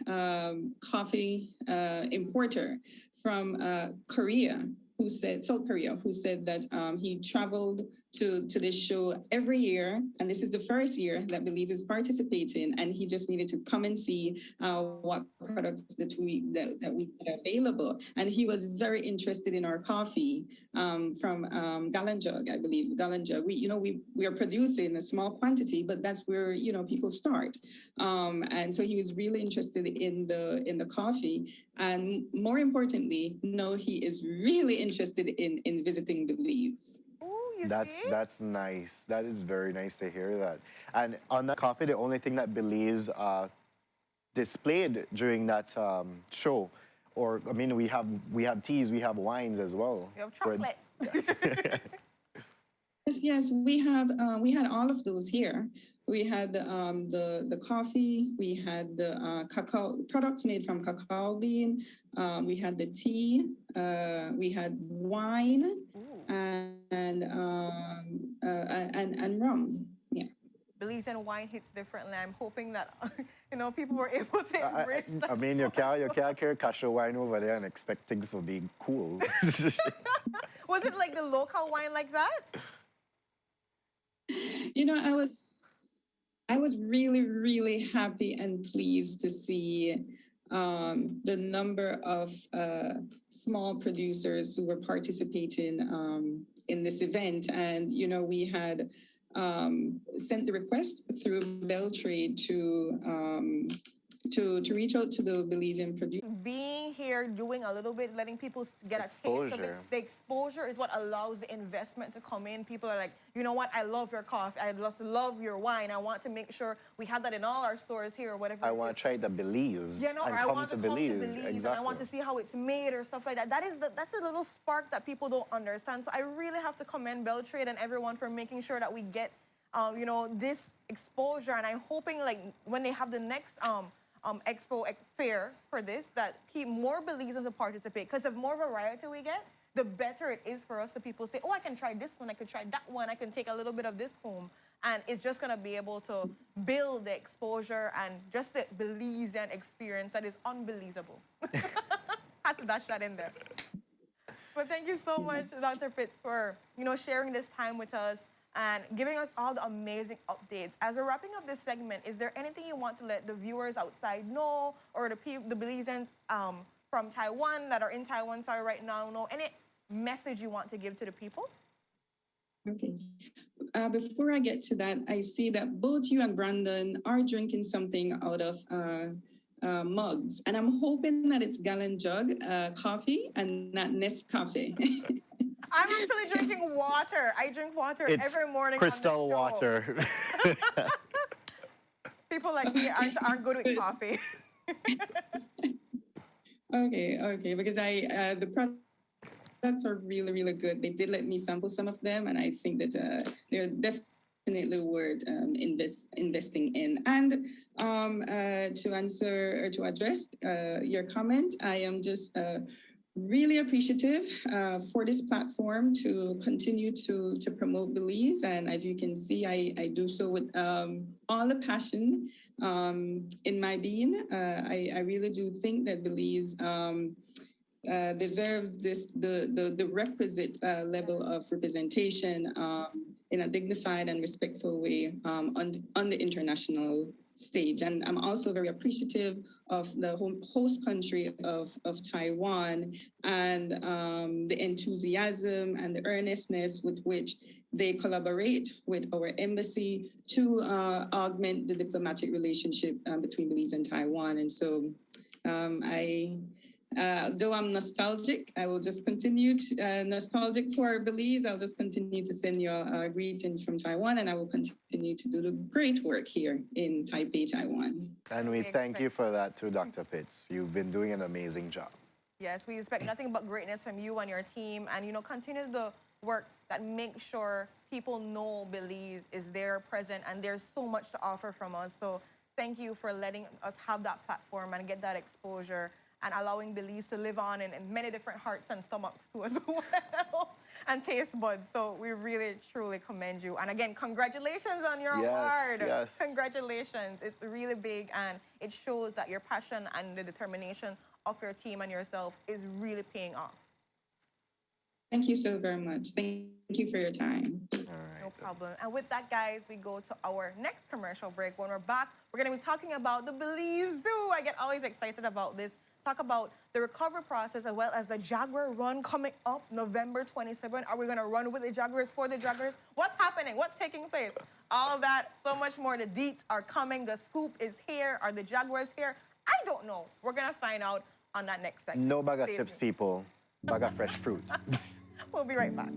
coffee importer from Korea who said, South Korea, who said that he traveled to this show every year, and this is the first year that Belize is participating, and he just needed to come and see what products that we had available. And he was very interested in our coffee from Gallon Jug, I believe, Gallon Jug. We are producing a small quantity, but that's where people start. And so he was really interested in the coffee, and more importantly, he is really interested in visiting Belize. That's nice. That is very nice to hear that. And on that coffee, the only thing that Belize displayed during that show, or I mean, we have teas, we have wines as well. We have chocolate. Yes, we had all of those here. We had the coffee, we had the cacao products made from cacao bean, we had the tea, we had wine, and rum. Yeah. Belizean wine hits differently. I'm hoping that people were able to embrace that. I mean, you can't carry cashew wine over there and expect things to be cool. Was it like the local wine like that? I was really, really happy and pleased to see the number of small producers who were participating in this event. And, we had sent the request through Beltrade to reach out to the Belizean producers. Being here, doing a little bit, letting people get a taste of it. The exposure is what allows the investment to come in. People are like, you know what, I love your coffee, I just love your wine. I want to make sure we have that in all our stores here or whatever. I want to try the Belize. Or I want to come to Belize, exactly. and I want to see how it's made or stuff like that. That's the little spark that people don't understand. So I really have to commend Beltrade and everyone for making sure that we get, this exposure. And I'm hoping, like, when they have the next expo fair for this, that more Belizeans will participate. Because the more variety we get, the better it is for us. The people say, oh, I can try this one, I can try that one, I can take a little bit of this home. And it's just going to be able to build the exposure and just the Belizean experience that is unbelievable. Had to dash that in there. But thank you so much, Dr. Pitts, for sharing this time with us and giving us all the amazing updates. As we're wrapping up this segment, is there anything you want to let the viewers outside know, or the Belizeans from Taiwan that are in Taiwan right now know? Any message you want to give to the people? Okay. Before I get to that, I see that both you and Brandon are drinking something out of mugs, and I'm hoping that it's Gallon Jug coffee and not Nescafe. I'm actually drinking water. I drink water every morning. Crystal water. People like me aren't good with coffee. Okay, because the products are really, really good. They did let me sample some of them, and I think that they're definitely worth investing in. And to answer or to address your comment, I am just really appreciative for this platform to continue to promote Belize. And as you can see, I do so with all the passion in my being. I really do think that Belize deserves the requisite level of representation in a dignified and respectful way on the international stage. And I'm also very appreciative of the host country of Taiwan and the enthusiasm and the earnestness with which they collaborate with our embassy to augment the diplomatic relationship between Belize and Taiwan. And so though I'm nostalgic, I will just continue to, nostalgic for Belize, I'll just continue to send you greetings from Taiwan, and I will continue to do the great work here in Taipei, Taiwan. And we thank you for that too, Dr. Pitts. You've been doing an amazing job. Yes, we expect nothing but greatness from you and your team, and continue the work that makes sure people know Belize is there, present, and there's so much to offer from us. So thank you for letting us have that platform and get that exposure, and allowing Belize to live on in many different hearts and stomachs too as well, and taste buds. So we really, truly commend you. And again, congratulations on your award. Yes. Congratulations. It's really big, and it shows that your passion and the determination of your team and yourself is really paying off. Thank you so very much. Thank you for your time. No problem. And with that, guys, we go to our next commercial break. When we're back, we're going to be talking about the Belize Zoo. I get always excited about this. Talk about the recovery process as well as the Jaguar Run coming up November 27. Are we going to run with the Jaguars, for the Jaguars? What's happening? What's taking place? All of that, so much more. The deets are coming. The scoop is here. Are the Jaguars here? I don't know. We're going to find out on that next segment. No bag of Stay chips, tuned. people. Bag of fresh fruit. We'll be right back.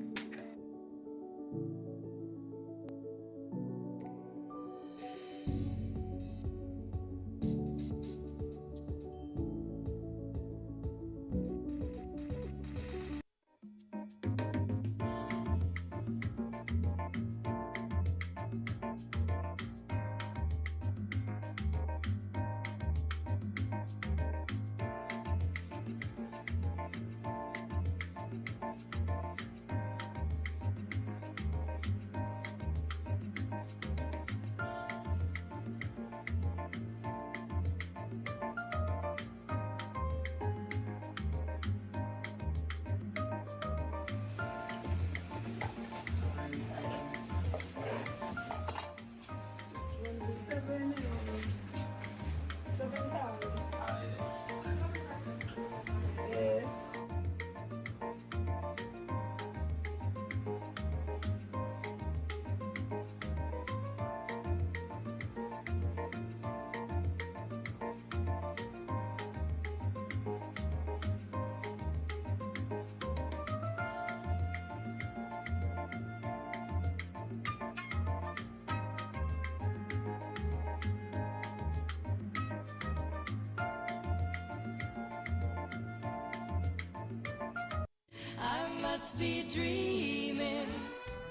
I must be dreaming.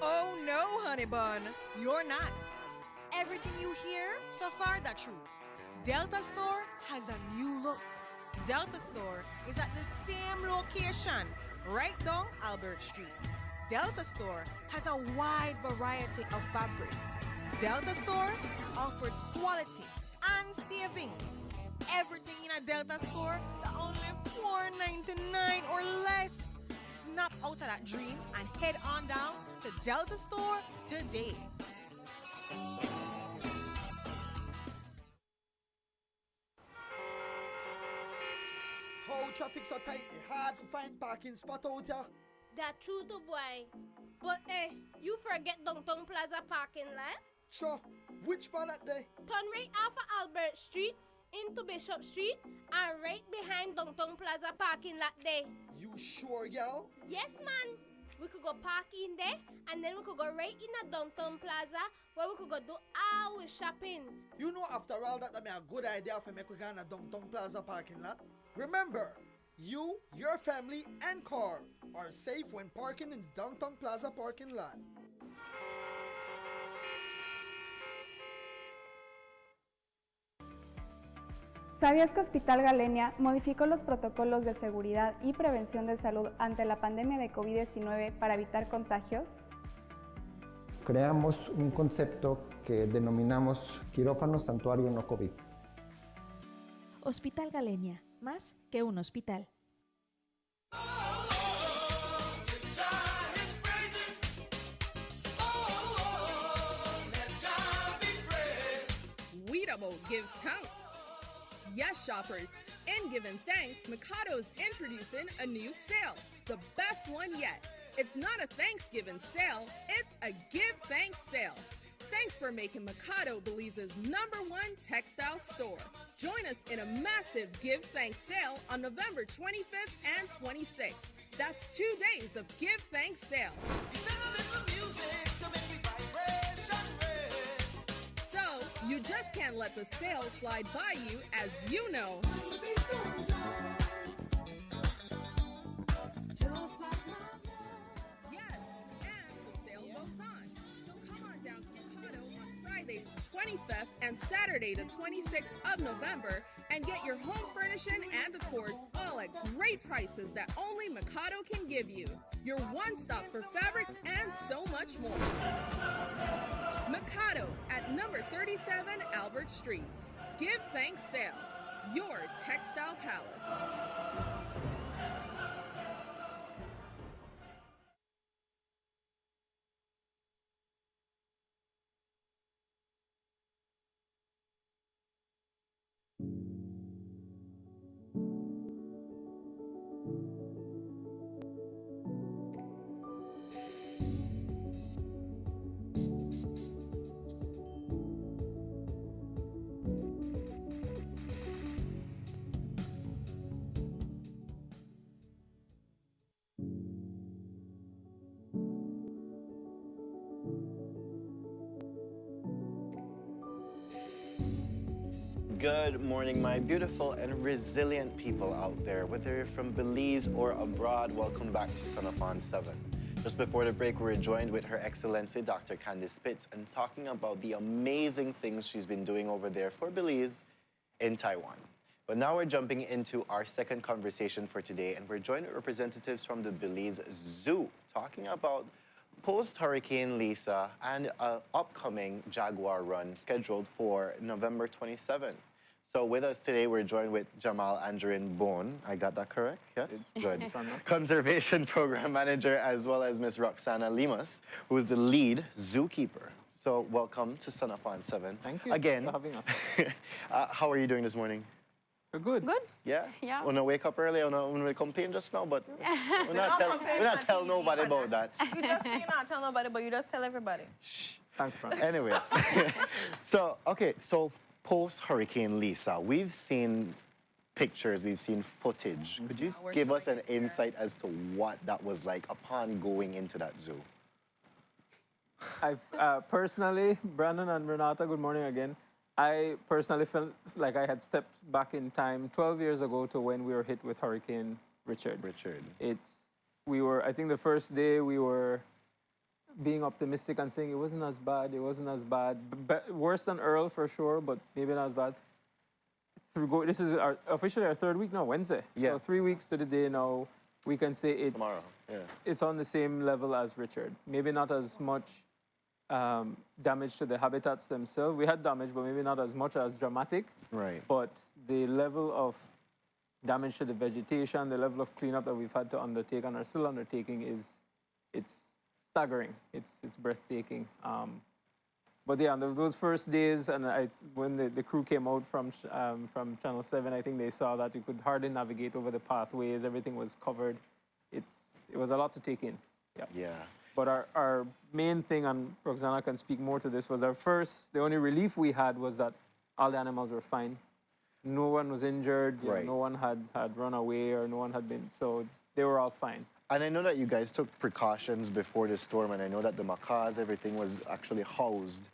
Oh no, honey bun, you're not. Everything you hear, so far that's true. Delta Store has a new look. Delta Store is at the same location, right down Albert Street. Delta Store has a wide variety of fabric. Delta Store offers quality and savings. Everything in a Delta Store that only $4.99 or less. Snap out of that dream and head on down to Delta Store today. How traffic so tight, it's hard to find parking spot out here. That true to boy. But you forget Downtown Plaza parking lot? Sure. Which part that day? Turn right off of Albert Street into Bishop Street and right behind Downtown Plaza parking lot there. You sure, girl? Yes, man. We could go park in there and then we could go right in the Downtown Plaza where we could go do our shopping. You know, after all that, that's a good idea for me to go in a Downtown Plaza parking lot. Remember, you, your family, and car are safe when parking in the Downtown Plaza parking lot. ¿Sabías que Hospital Galenia modificó los protocolos de seguridad y prevención de salud ante la pandemia de COVID-19 para evitar contagios? Creamos un concepto que denominamos quirófano santuario no COVID. Hospital Galenia, más que un hospital. We double give thanks. Yes, shoppers, in giving thanks, Mikado's introducing a new sale, the best one yet. It's not a Thanksgiving sale, it's a give thanks sale. Thanks for making Mikado Belize's #1 textile store. Join us in a massive give thanks sale on November 25th and 26th. That's 2 days of give thanks sale. So, you just can't let the sale slide by you, as you know. Yes, and the sale goes on. So come on down to Mikado on Friday the 25th and Saturday the 26th of November and get your home furnishing and decor all at great prices that only Mikado can give you. Your one stop for fabrics and so much more. Mikado at number 37 Albert Street. Give thanks sale, your textile palace. Good morning, my beautiful and resilient people out there. Whether you're from Belize or abroad, welcome back to Sun Up on 7. Just before the break, we were joined with Her Excellency Dr. Candice Spitz and talking about the amazing things she's been doing over there for Belize in Taiwan. But now we're jumping into our second conversation for today, and we're joined with representatives from the Belize Zoo talking about post-Hurricane Lisa and an upcoming Jaguar run scheduled for November 27. So with us today, we're joined with Jamal Andrin Bone. I got that correct? Yes? Good. Conservation Program Manager, as well as Miss Roxana Limas, who is the lead zookeeper. So welcome to Sun Up on 7. Thank you again for having us. How are you doing this morning? We're good. Good. Yeah? Yeah. When I wake up early, when we complain just now, but we're not tell nobody about that. You just say not tell nobody, but you just tell everybody. Thanks, Frank. Anyways, so post-Hurricane Lisa, we've seen pictures, we've seen footage. Could you give us an insight as to what that was like upon going into that zoo? I've personally, Brandon and Renata, good morning again. I personally felt like I had stepped back in time 12 years ago to when we were hit with Hurricane Richard. I think the first day we were being optimistic and saying it wasn't as bad, worse than Earl for sure, but maybe not as bad. This is officially our third week now, Wednesday. Yeah. So 3 weeks to the day now, we can say Tomorrow, yeah. It's on the same level as Richard. Maybe not as much damage to the habitats themselves. We had damage, but maybe not as much as dramatic. Right. But the level of damage to the vegetation, the level of cleanup that we've had to undertake and are still undertaking it's staggering. It's breathtaking. But yeah, those first days, and when the crew came out from Channel 7, I think they saw that you could hardly navigate over the pathways. Everything was covered. It was a lot to take in. Yeah. But our main thing, and Roxana can speak more to this, was the only relief we had was that all the animals were fine. No one was injured, no one had run away, or no one had been, so they were all fine. And I know that you guys took precautions before the storm, and I know that the macaws, everything was actually housed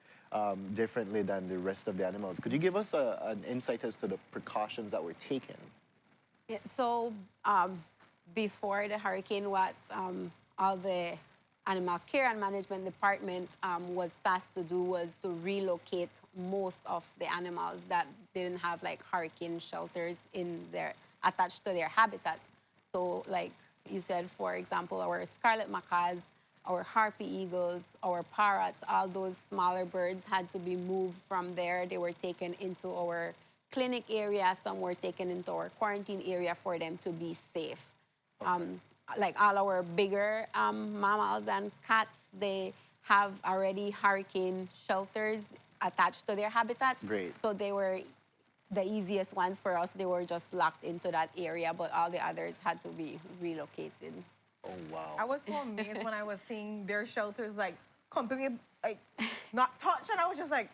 differently than the rest of the animals. Could you give us an insight as to the precautions that were taken? Yeah, so before the hurricane, what all the Animal Care and Management Department was tasked to do was to relocate most of the animals that didn't have like hurricane shelters attached to their habitats. So like you said, for example, our scarlet macaws, our harpy eagles, our parrots, all those smaller birds had to be moved from there. They were taken into our clinic area. Some were taken into our quarantine area for them to be safe. Like all our bigger mammals and cats, they have already hurricane shelters attached to their habitats. Great. So they were the easiest ones for us. They were just locked into that area, but all the others had to be relocated. Oh, wow. I was so amazed when I was seeing their shelters like completely like not touched, and I was just like,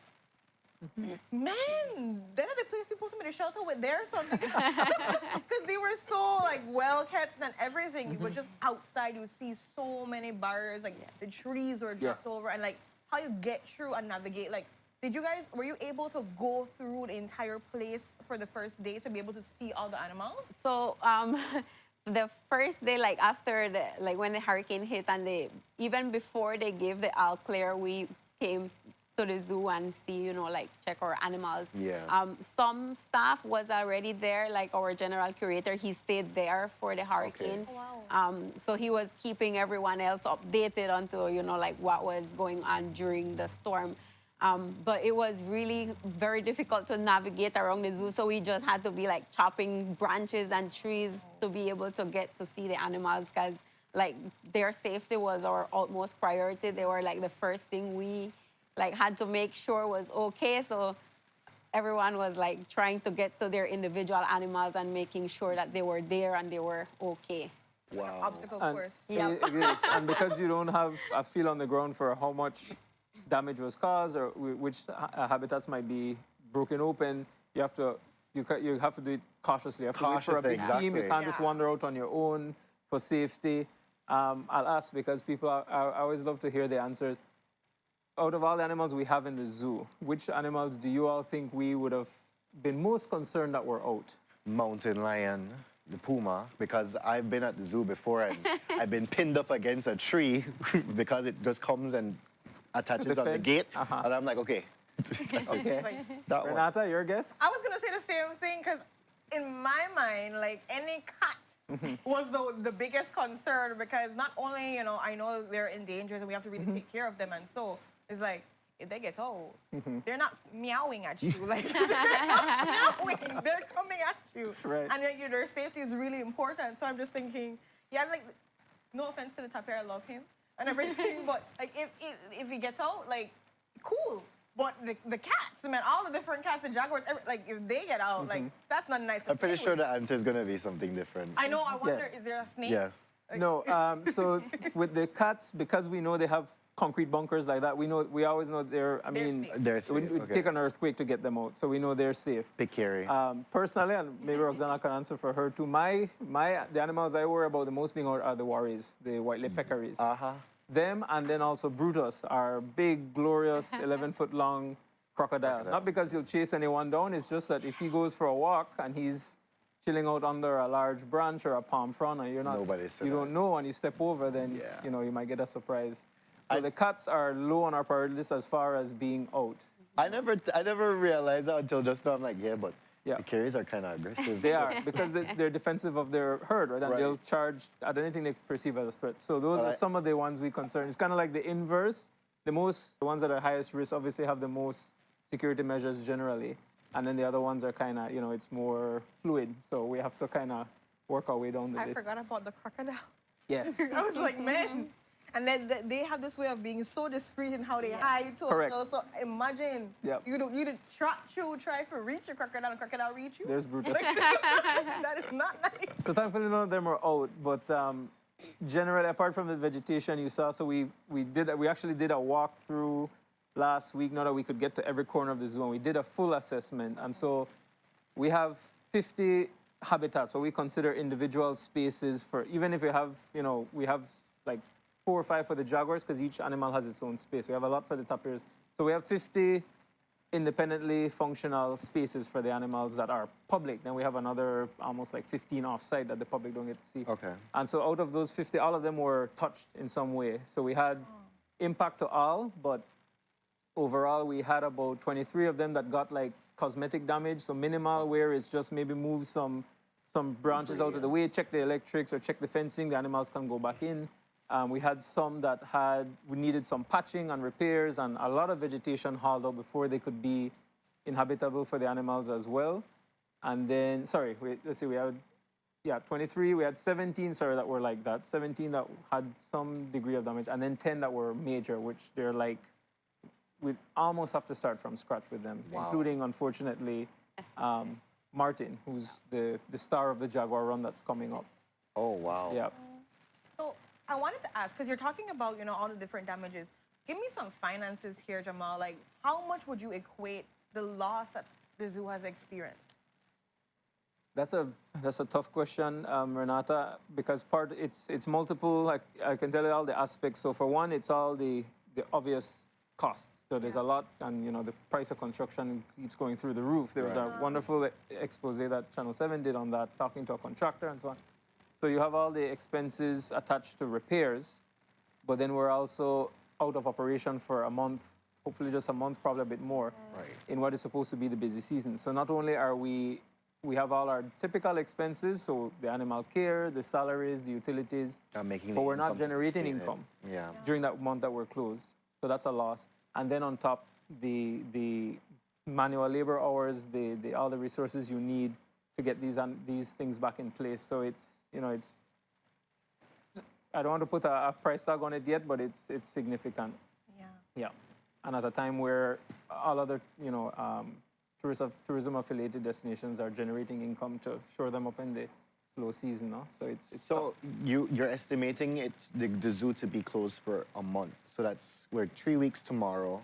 man, they're the place you're supposed to make a shelter with there, something. Because they were so like well kept and everything. You were just outside, you would see so many barriers, like the trees were dropped over, and like how you get through and navigate. Like, were you able to go through the entire place for the first day to be able to see all the animals? So the first day, like after when the hurricane hit, and even before they gave the all clear, we came to the zoo and see, check our animals. Yeah. Some staff was already there, like our general curator. He stayed there for the hurricane. Okay. Wow. So he was keeping everyone else updated onto, what was going on during the storm. But it was really very difficult to navigate around the zoo. So we just had to be like chopping branches and trees to be able to get to see the animals, because their safety was our utmost priority. They were like the first thing we had to make sure was okay. So everyone was trying to get to their individual animals and making sure that they were there and they were okay. Wow. Obstacle course. Yeah. It is. And because you don't have a feel on the ground for how much damage was caused or which habitats might be broken open, you have to do it cautiously. You have to wait for a big team. You can't just wander out on your own for safety. I'll ask, because people I always love to hear the answers. Out of all the animals we have in the zoo, which animals do you all think we would have been most concerned that were out? Mountain lion, the puma, because I've been at the zoo before and I've been pinned up against a tree because it just comes and attaches on the fence? gate. And I'm like, okay. That's it. Okay. That one. Renata, your guess? I was gonna say the same thing because in my mind, like any cat was the biggest concern because not only, I know they're endangered and we have to really take care of them, and so it's like if they get old, they're not meowing at you, like they're not meowing, they're coming at you, Right. and their safety is really important. So I'm just thinking, like, no offense to the tapir, I love him and everything, but like if he gets out, like, cool. But the cats, man, all the different cats, the jaguars, like if they get out, like that's not nice. to I'm pretty play sure with. the answer is going to be something different. I know. I wonder, Yes. is there a snake? Yes. No, so with the cats, because we know they have concrete bunkers like that, we always know they're safe. They're safe, it would okay. take an earthquake to get them out, so we know they're safe. Picary. Personally, and maybe Roxana can answer for her too, the animals I worry about the most being out are the waris, the white-legged peccaries. Them, and then also Brutus, our big, glorious, 11-foot-long crocodile. Not because he'll chase anyone down, it's just that if he goes for a walk and he's chilling out under a large branch or a palm frond and you don't know and you step over, then you might get a surprise. So the cats are low on our priority list as far as being out. I never realized that until just now. I'm like, but the carriers are kind of aggressive. They are, because they're defensive of their herd, right? And they'll charge at anything they perceive as a threat. So those are some of the ones we concern. It's kind of like the inverse. The ones that are highest risk obviously have the most security measures generally. And then the other ones are kind of, it's more fluid. So we have to kind of work our way down the I list. forgot about the crocodile. Yes. I was like, man. And then they have this way of being so discreet in how they hide too. Correct. So imagine you try to reach a crocodile and crocodile reach you. There's Brutus. That is not nice. So thankfully none of them are out, but generally apart from the vegetation you saw, so we actually did a walk through last week, now that we could get to every corner of the zoo, and we did a full assessment. And so we have 50 habitats, what we consider individual spaces for, even if we have like 4 or 5 for the jaguars, because each animal has its own space. We have a lot for the tapirs. So we have 50 independently functional spaces for the animals that are public. Then we have another almost like 15 off-site that the public don't get to see. Okay. And so out of those 50, all of them were touched in some way. So we had impact to all, but overall we had about 23 of them that got like cosmetic damage, so minimal, where it's just maybe move some branches out of the way, check the electrics or check the fencing, the animals can go back in. We had some that we needed some patching and repairs and a lot of vegetation hauled out before they could be inhabitable for the animals as well. And then, we had 23, we had 17, that were like that, 17 that had some degree of damage, and then 10 that were major, which they're like, we almost have to start from scratch with them, including, unfortunately, Martin, who's the star of the Jaguar run that's coming up. Oh, wow. Yeah. So I wanted to ask, because you're talking about, all the different damages. Give me some finances here, Jamal. Like, how much would you equate the loss that the zoo has experienced? That's a tough question, Renata, because it's multiple. I can tell you all the aspects. So for one, it's all the obvious costs. So there's a lot, and the price of construction keeps going through the roof. There was a wonderful expose that Channel 7 did on that, talking to a contractor and so on. So you have all the expenses attached to repairs, but then we're also out of operation for a month, hopefully just a month, probably a bit more, in what is supposed to be the busy season. So not only are we have all our typical expenses, so the animal care, the salaries, the utilities, but we're not generating income during that month that we're closed. So that's a loss. And then on top, the manual labor hours, all the resources you need to get these things back in place. So it's I don't want to put a price tag on it yet, but it's significant. Yeah. And at a time where all other tourism-affiliated destinations are generating income to shore them up in the slow season, no? So it's tough. You're estimating the zoo to be closed for a month. So we're 3 weeks tomorrow,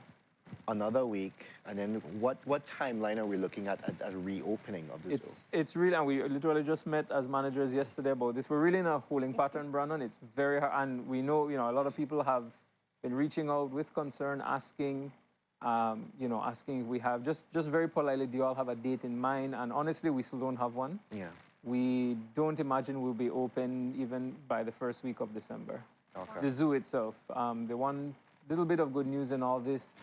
another week, and then what timeline are we looking at a reopening of the zoo? It's really, and we literally just met as managers yesterday about this. We're really in a holding pattern, Brandon. It's very hard, and we know, a lot of people have been reaching out with concern, asking, you know, asking if we have, just very politely, do you all have a date in mind? And honestly, we still don't have one. Yeah. We don't imagine we'll be open even by the first week of December. Okay. The zoo itself. The one little bit of good news in all this,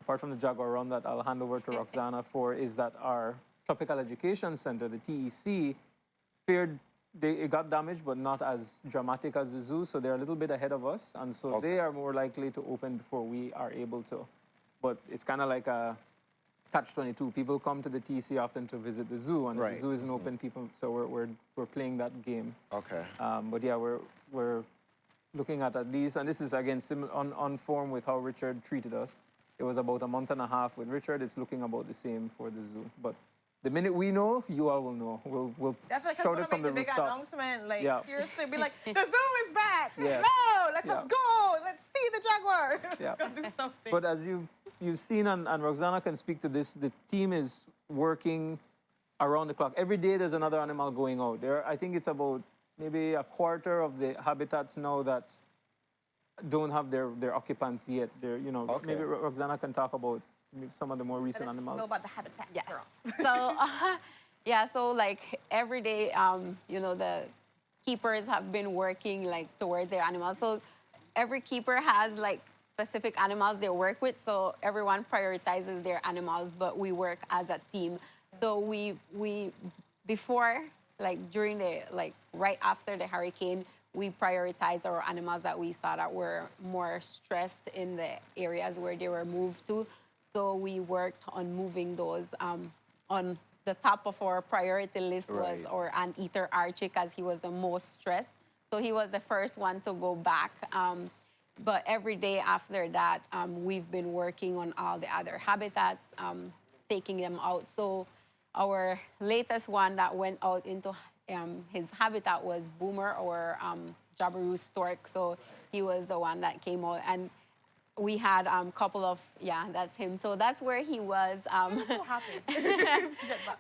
apart from the Jaguar Run that I'll hand over to Roxana for, is that our Tropical Education Center, the TEC, it got damaged, but not as dramatic as the zoo, so they're a little bit ahead of us, and so they are more likely to open before we are able to. But it's kind of like a catch-22. People come to the TEC often to visit the zoo, and if the zoo isn't open, people. So we're playing that game. Okay. But yeah, we're looking at least, and this is again on form with how Richard treated us. It was about a month and a half with Richard. It's looking about the same for the zoo, but. The minute we know, you all will know. We'll That's like shout it from the big rooftops. announcement. Like, Yeah. seriously, be like, the zoo is back. Yeah. Hello, let Yeah. us go. Let's see the Jaguar. Yeah. Do something. But as you've seen, and Roxana can speak to this, the team is working around the clock. Every day there's another animal going out. I think it's about maybe a quarter of the habitats now that don't have their occupants yet. Maybe Roxana can talk about some of the more recent animals. Know about the habitat. Yes. Girl. So, so like every day, the keepers have been working like towards their animals. So every keeper has like specific animals they work with. So everyone prioritizes their animals, but we work as a team. So we before, like during right after the hurricane, we prioritize our animals that we saw that were more stressed in the areas where they were moved to. So we worked on moving those. On the top of our priority list was our anteater Archie, because he was the most stressed. So he was the first one to go back. But every day after that, we've been working on all the other habitats, taking them out. So our latest one that went out into his habitat was Boomer, or Jabiru stork. So he was the one that came out. And we had a couple of, that's him. So that's where he was. I'm so happy.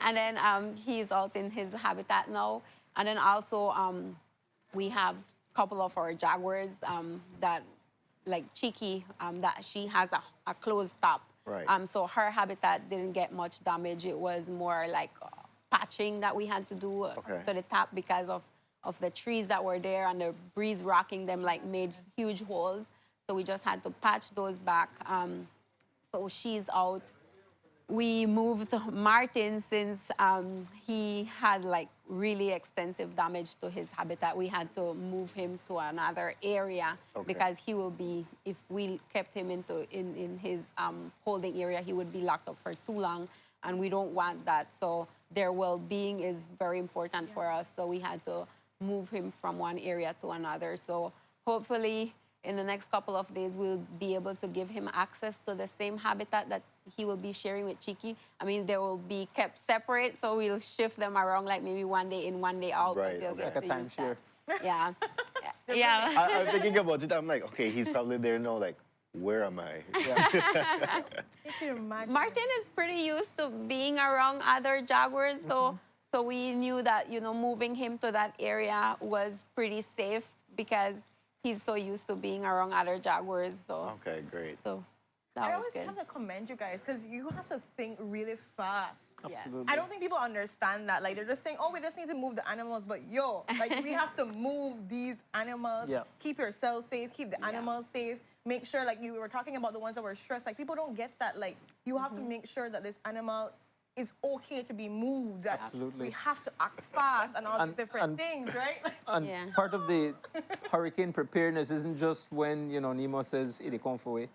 And then he's out in his habitat now. And then also we have a couple of our jaguars that, like Cheeky, that she has a closed top. Right. So her habitat didn't get much damage. It was more like patching that we had to do to the top because of the trees that were there, and the breeze rocking them made huge holes. So we just had to patch those back. So she's out. We moved Martin since he had really extensive damage to his habitat. We had to move him to another area because he will be, if we kept him in his holding area, he would be locked up for too long, and we don't want that. So their well-being is very important for us. So we had to move him from one area to another. So hopefully, in the next couple of days, we'll be able to give him access to the same habitat that he will be sharing with Cheeky. I mean, they will be kept separate, so we'll shift them around, maybe one day in, one day out. Right, like a timeshare. Yeah. Yeah. I'm thinking about it. I'm like, okay, he's probably there now. Like, where am I? Martin is pretty used to being around other jaguars, so we knew that moving him to that area was pretty safe because he's so used to being around other jaguars. So okay, great. So that I was always good. have to commend you guys because you have to think really fast. Absolutely. I don't think people understand that. They're just saying, oh, we just need to move the animals. But we have to move these animals. Yeah. Keep yourself safe. Keep the animals safe. Make sure, you were talking about the ones that were stressed. People don't get that. You have to make sure that this animal is okay to be moved. That Absolutely. we have to act fast and all these different things, right? And part of the hurricane preparedness isn't just when, Nemo says, "It est confoé."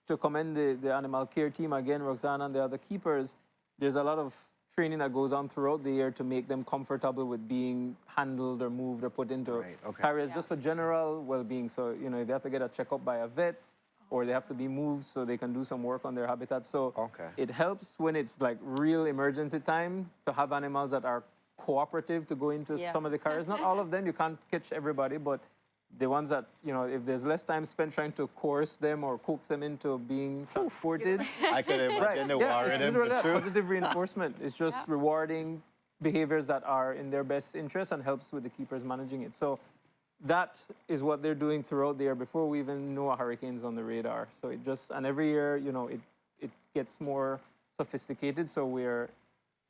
To commend the animal care team, again, Roxana and the other keepers, there's a lot of training that goes on throughout the year to make them comfortable with being handled or moved or put into carriers just for general well-being. So, if they have to get a checkup by a vet, or they have to be moved so they can do some work on their habitat. So it helps when it's real emergency time to have animals that are cooperative to go into some of the carriers. Not all of them, you can't catch everybody, but the ones that, if there's less time spent trying to coerce them or coax them into being transported. I could imagine the war in them. It's positive reinforcement. It's just rewarding behaviors that are in their best interest and helps with the keepers managing it. So that is what they're doing throughout the year before we even know a hurricane's on the radar. So it just, and every year, you know, it gets more sophisticated. So we're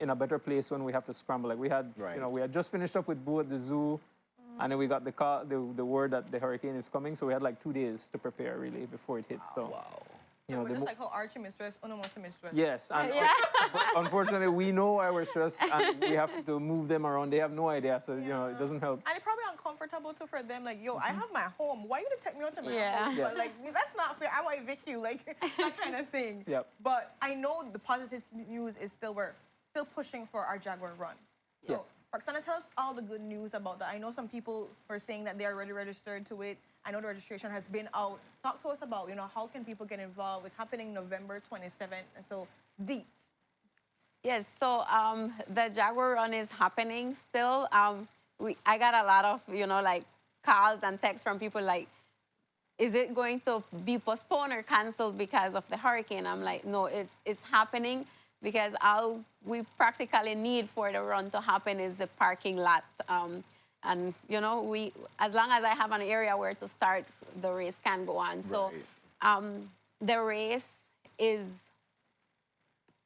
in a better place when we have to scramble. Like we had, you know, we had just finished up with Boo at the zoo, and then we got the word that the hurricane is coming. So we had like 2 days to prepare really before it hits. So, you know, We're just like how Archie is stressed, Uno must be stressed. yes, and but unfortunately, we know our stress, and we have to move them around. They have no idea, so you know, it doesn't help. And it's probably uncomfortable too for them. Like, yo, I have my home. Why you to take me out to my Yeah. home? Yes. But, like, that's not fair. I want to evict you. Like, that kind of thing. Yep. But I know the positive news is we're still pushing for our Jaguar run. So, Yes. Roxana, tell us all the good news about that. I know some people are saying that they are already registered to it. I know the registration has been out. Talk to us about, you know, how can people get involved? It's happening November 27th. And so, deets. Yes, so the Jaguar Run is happening still. I got a lot of, you know, like calls and texts from people like, is it going to be postponed or canceled because of the hurricane? I'm like, no, it's happening because all we practically need for the run to happen is the parking lot. And, you know, as long as I have an area where to start, the race can go on. So the race is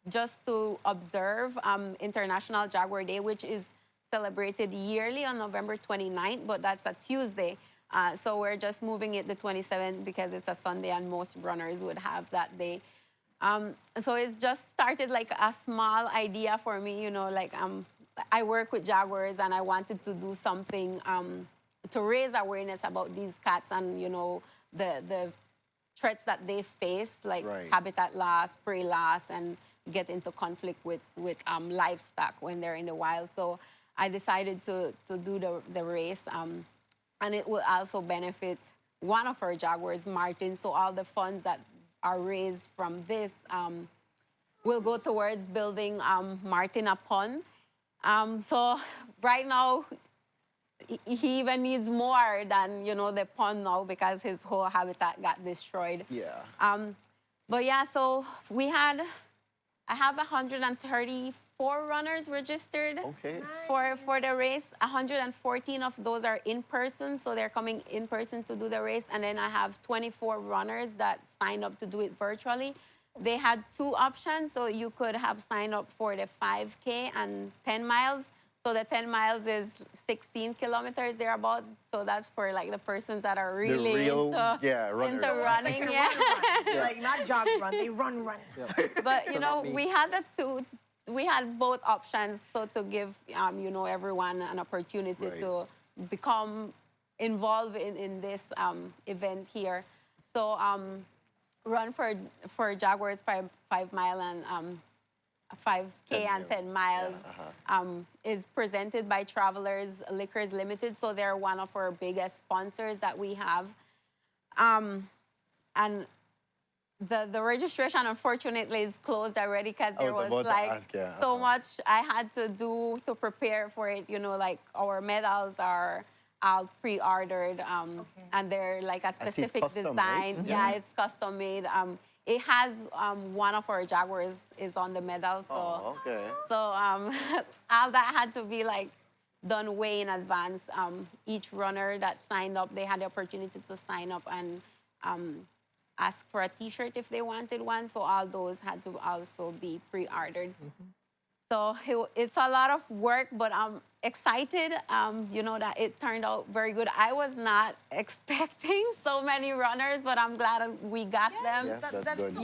just to observe International Jaguar Day, which is celebrated yearly on November 29th, but that's a Tuesday. So we're just moving it the 27th because it's a Sunday and most runners would have that day. So it's just started like a small idea for me, you know, like I work with Jaguars and I wanted to do something to raise awareness about these cats and, you know, the threats that they face, like habitat loss, prey loss, and get into conflict with livestock when they're in the wild. So I decided to do the race, and it will also benefit one of our Jaguars, Martin. So all the funds that are raised from this will go towards building Martin a pond. So right now, he even needs more than, you know, the pond now because his whole habitat got destroyed. Yeah. But yeah, so I have 134 runners registered for the race. 114 of those are in person, so they're coming in person to do the race. And then I have 24 runners that signed up to do it virtually. They had 2 options, so you could have signed up for the 5K and 10 miles. So the 10 miles is 16 kilometers thereabout. So that's for like the persons that are really into running. Like Yeah. Like not jog run, they run. But you know, we had both options, so to give you know, everyone an opportunity to become involved in this event here. So run for Jaguars 5 mile and 5K and 10 miles is presented by Travelers Liquors Limited. So they're one of our biggest sponsors that we have. And the registration, unfortunately, is closed already because there was like so much I had to do to prepare for it. You know, like our medals are all pre-ordered and they're like a specific custom, design. right? Yeah, it's custom made. It has one of our Jaguars is on the medal. So, so all that had to be like done way in advance. Each runner that signed up, they had the opportunity to sign up and ask for a T-shirt if they wanted one. So all those had to also be pre-ordered. So it's a lot of work, but I'm excited, you know, that it turned out very good. I was not expecting so many runners, but I'm glad we got them. Yes, that's good.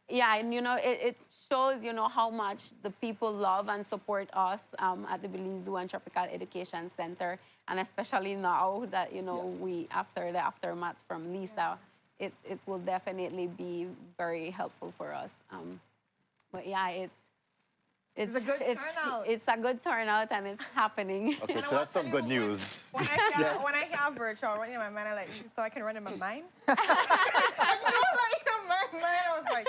Yeah, and you know, it shows, you know, how much the people love and support us at the Belize Zoo and Tropical Education Center, and especially now that, you know, we, after the aftermath from Lisa, it will definitely be very helpful for us. But yeah, it's a good turnout. It's a good turnout, and it's happening. Okay, so that's some good news. When I have virtual running in my mind, I like, so I can run in my mind. I was like,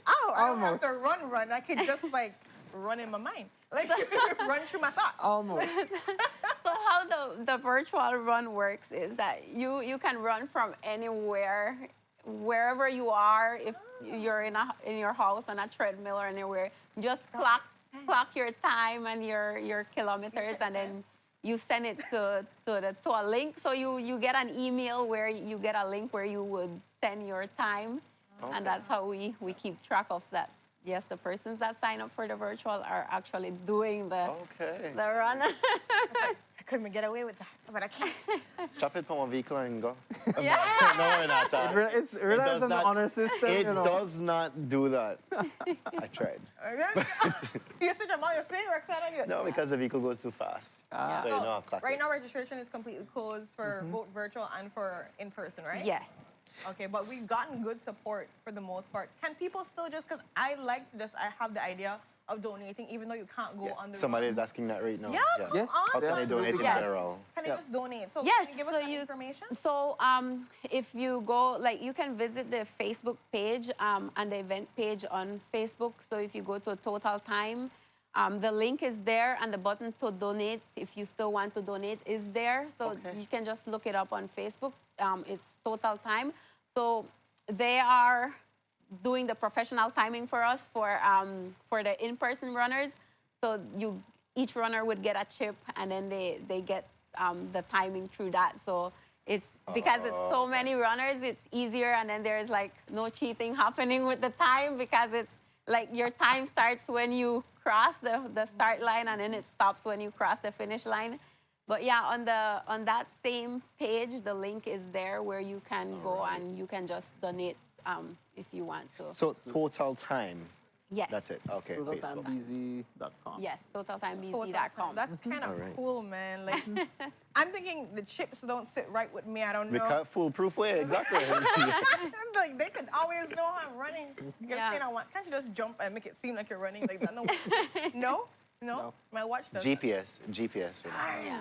oh, I don't have to run. I could just like run in my mind, like run through my thoughts. Almost. So how the virtual run works is that you can run from anywhere, wherever you are. If you're in your house on a treadmill or anywhere, just clock your time and your kilometers, and then you send it to a link. So you get an email where you get a link where you would send your time. Okay. And that's how we keep track of that. Yes, the persons that sign up for the virtual are actually doing the run. I couldn't get away with that, but I can't. Chop it from a vehicle and go. Yeah. No, we're not. It relies on the honor system. It you know. does not do that. I tried. You said Jamal, you're saying, Roxana? No, because the vehicle goes too fast. So, you know, clock right it. now, registration is completely closed for both virtual and for in-person, right? Yes. Okay, but we've gotten good support for the most part. Can people still just, because I have the idea of donating, even though you can't go on the Somebody run. is asking that right now. Yeah, come on. How can they donate in general? Can they just donate? So Yes, can you give us so that information? So if you go, like, you can visit the Facebook page and the event page on Facebook. So if you go to Total Time, the link is there and the button to donate, if you still want to donate, is there. So you can just look it up on Facebook. It's Total Time. So they are doing the professional timing for us for the in-person runners. So each runner would get a chip and then they get the timing through that. So it's because it's so many runners, it's easier, and then there's like no cheating happening with the time, because it's like your time starts when you cross the start line and then it stops when you cross the finish line. But yeah, on that same page, the link is there where you can go and you can just donate if you want to. So Total Time. Yes. That's it. Okay. Facebook. TotalTimeBZ.com. Yes, TotalTimeBZ.com. That's kind of cool, man. Like, I'm thinking the chips don't sit right with me. I don't know. Because foolproof way, exactly. Like, they could always know how I'm running. Can't you just jump and make it seem like you're running like that? No? No? My watch does. GPS.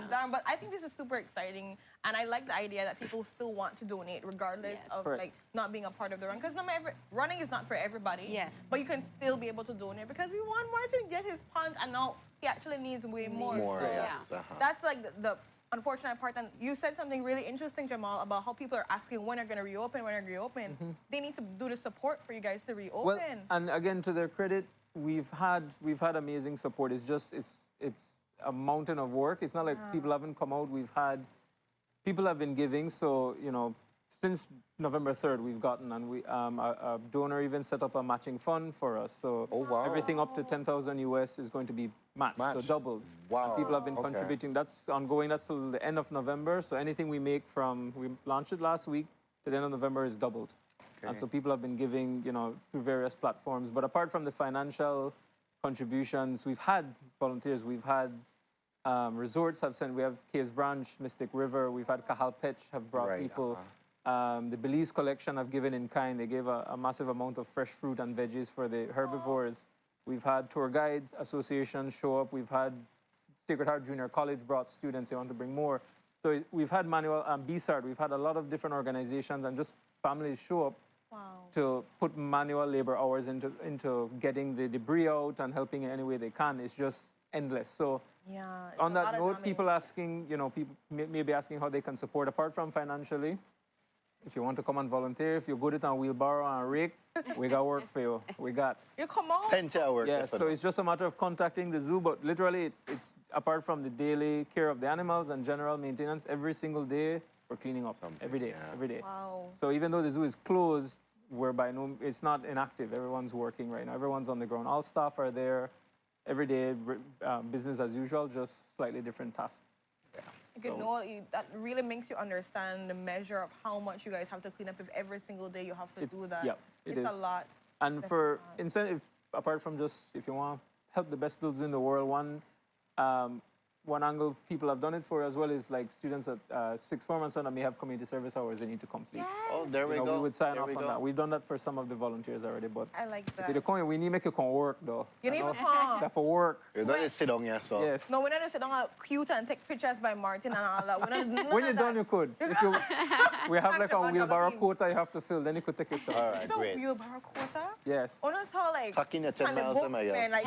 Darn, but I think this is super exciting, and I like the idea that people still want to donate regardless of like not being a part of the run, because running is not for everybody. Yes. But you can still be able to donate, because we want Martin to get his punt, and now he actually needs way more. More, So, yes. that's like the unfortunate part. And you said something really interesting, Jamal, about how people are asking when they're going to reopen, They need to do the support for you guys to reopen. Well, and again, to their credit, we've had amazing support. It's just it's a mountain of work. It's not like people haven't come out. People have been giving. So you know, since November 3rd, we've gotten, and a donor even set up a matching fund for us. So everything up to 10,000 US is going to be matched. So doubled. Wow. And people have been contributing. That's ongoing. That's till the end of November. So anything we make we launched it last week to the end of November is doubled. And so people have been giving, you know, through various platforms. But apart from the financial contributions, we've had volunteers. We've had resorts have sent. We have Caves Branch, Mystic River. We've had Kahal Petch have brought people. The Belize Collection have given in kind. They gave a massive amount of fresh fruit and veggies for the herbivores. We've had tour guides associations show up. We've had Sacred Heart Junior College brought students. They want to bring more. So we've had Manuel BSART. We've had a lot of different organizations and just families show up to put manual labor hours into getting the debris out and helping in any way they can. It's just endless. So on that note, people asking, you know, people may be asking how they can support apart from financially. If you want to come and volunteer, if you're good at a wheelbarrow and a rake, we got work for you. We got. You come on. 10 work. Yeah, so it's just a matter of contacting the zoo, but literally it's apart from the daily care of the animals and general maintenance, every single day we're cleaning up. Every day. Wow. So even though the zoo is closed, it's not inactive. Everyone's working right now. Everyone's on the ground. All staff are there every day, business as usual, just slightly different tasks. You know, that really makes you understand the measure of how much you guys have to clean up if every single day you have to do that. Yeah, it's a lot. And for incentive, apart from just if you want to help the best little zoo in the world, one angle people have done it for as well is like students at sixth form and so on that may have community service hours they need to complete. Oh, there we go. We would sign off on that. We've done that for some of the volunteers already, but I like that. if you come, we need to make you come work though. You need to come. That for work. You don't sit down here, so. Yes. No, we're not sit down cute and take pictures by Martin and all that. When you're done, you could. We have like a wheelbarrow quota you have to fill, then you could take yourself. All right, great. It's a wheelbarrow quota? Yes. Oh, no, so like, tuck in your 10 miles a mile. Like,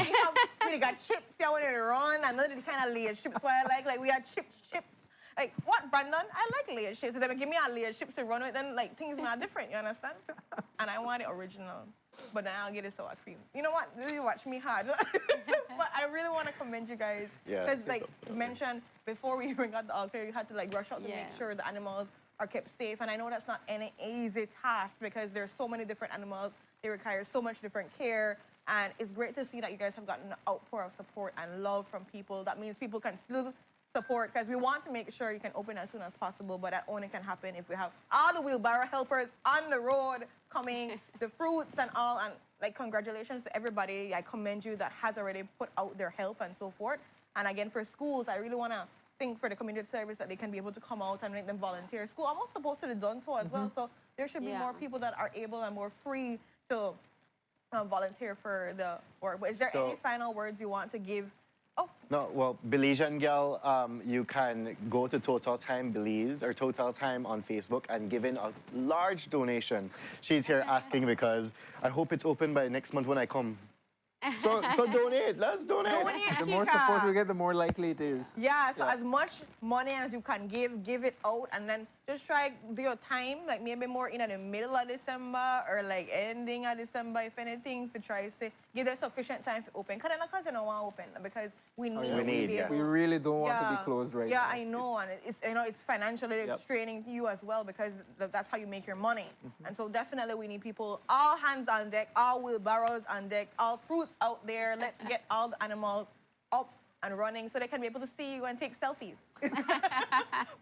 we got chips here when they run, and then they kind of lay chips where I like we had chips. Like, what, Brandon? I like layered chips. If they give me a layered chips to run with, then like things are different, you understand? And I want it original. But then I'll get it sour cream. You know what? Really watch me hard. But I really want to commend you guys. Yeah. Because like you mentioned, before we bring out the altar, you had to like rush out to make sure the animals are kept safe. And I know that's not any easy task because there's so many different animals. They require so much different care. And it's great to see that you guys have gotten an outpour of support and love from people. That means people can still support because we want to make sure you can open as soon as possible, but that only can happen if we have all the wheelbarrow helpers on the road coming, the fruits and all. And like, congratulations to everybody. I commend you that has already put out their help and so forth. And again, for schools, I really want to think for the community service that they can be able to come out and make them volunteer. School almost supposed to be done too as well. So there should be more people that are able and more free to volunteer for the work. But is there any final words you want to give? Oh. No, well, Belizean Girl, you can go to Total Time Belize or Total Time on Facebook and give in a large donation. She's here asking because I hope it's open by next month when I come. So donate, let's donate. The more support we get, the more likely it is. Yeah, so as much money as you can give it out, and then just try do your time, like maybe more in the middle of December or like ending of December, if anything, to try to say, give them sufficient time to open. Because you don't want to open, because we need We really don't want to be closed right now. Yeah, I know, and it's financially straining you as well because that's how you make your money. And so definitely we need people, all hands on deck, all wheelbarrows on deck, all fruits out there. Let's get all the animals up and running so they can be able to see you and take selfies.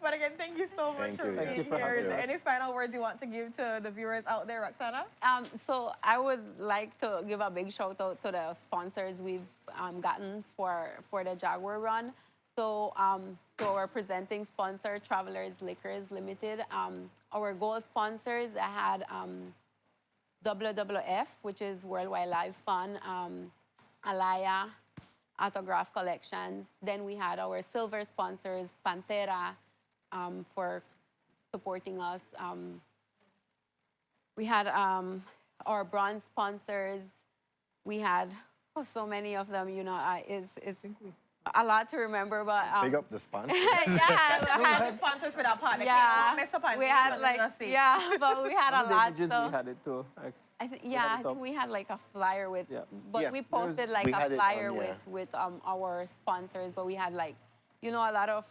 But again, thank you so much for being here. Is there any final words you want to give to the viewers out there, Roxana? So I would like to give a big shout out to the sponsors we've gotten for the Jaguar run. So to our presenting sponsor, Travelers Liquors Limited, our gold sponsors, I had WWF, which is World Wildlife Fund, Alaya, Autograph Collections. Then we had our silver sponsors, Pantera, for supporting us. We had our bronze sponsors. We had so many of them, you know, it's a lot to remember, but... Big up the sponsors. We had the sponsors for that part. Yeah, we had like, but we had a lot. We had it too. I think we had like a flyer with, but we posted like we a flyer on, with our sponsors, but we had like, you know, a lot of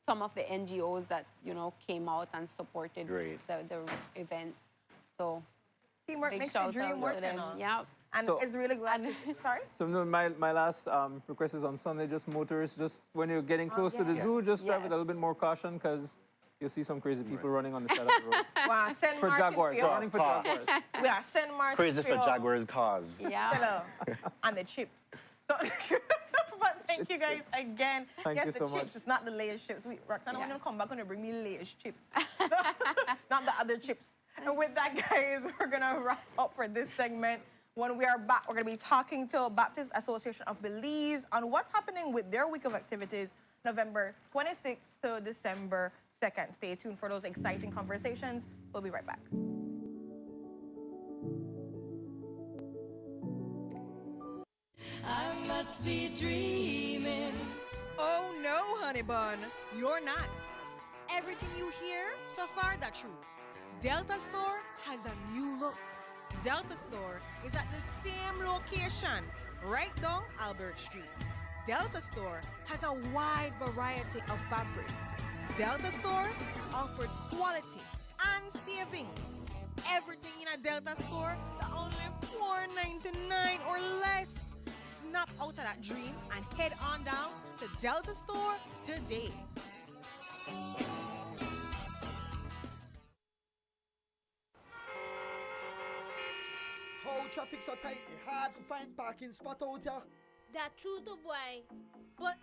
some of the NGOs that, you know, came out and supported the event. So teamwork big makes the shout dream out work, to them. you know. Yeah. And So- it's really glad to sorry? So no, my last request is on Sunday, just motorists, just when you're getting close to the zoo, just drive with a little bit more caution because you'll see some crazy people running on the side of the road. Wow, St. For Martin Jaguars, Field. running for Jaguars. Yeah, St. Martin Crazy for Field. Jaguar's cause. Yeah. And the chips. So, but thank you guys again. Thank yes, you the so chips, much. it's not the Lay's chips. Roxana, when you come back, when you bring me Lay's chips. So, not the other chips. And with that, guys, we're going to wrap up for this segment. When we are back, we're going to be talking to Baptist Association of Belize on what's happening with their week of activities, November 26th to December 2nd. Stay tuned for those exciting conversations. We'll be right back. I must be dreaming. Oh no, honey bun, you're not. Everything you hear so far, that's true. Delta Store has a new look. Delta Store is at the same location, right down Albert Street. Delta Store has a wide variety of fabric. Delta Store offers quality and savings. Everything in a Delta Store for only $4.99 or less. Snap out of that dream and head on down to Delta Store today. How traffic so tight, it's hard to find parking spot out here. That true to boy. But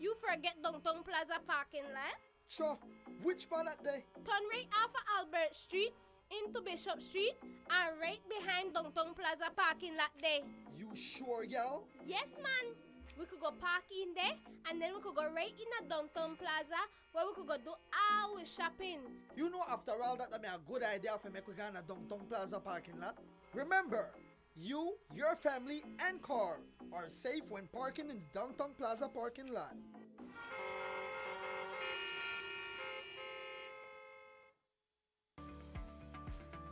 you forget Downtown Plaza parking lot? Sure, which part that day? Turn right off of Albert Street into Bishop Street and right behind Downtown Plaza parking lot there. You sure, y'all? Yes, man. We could go park in there and then we could go right in the Downtown Plaza where we could go do our shopping. You know, after all that, be a good idea for make we go in a Downtown Plaza parking lot. Remember, you, your family, and car are safe when parking in the Downtown Plaza parking lot.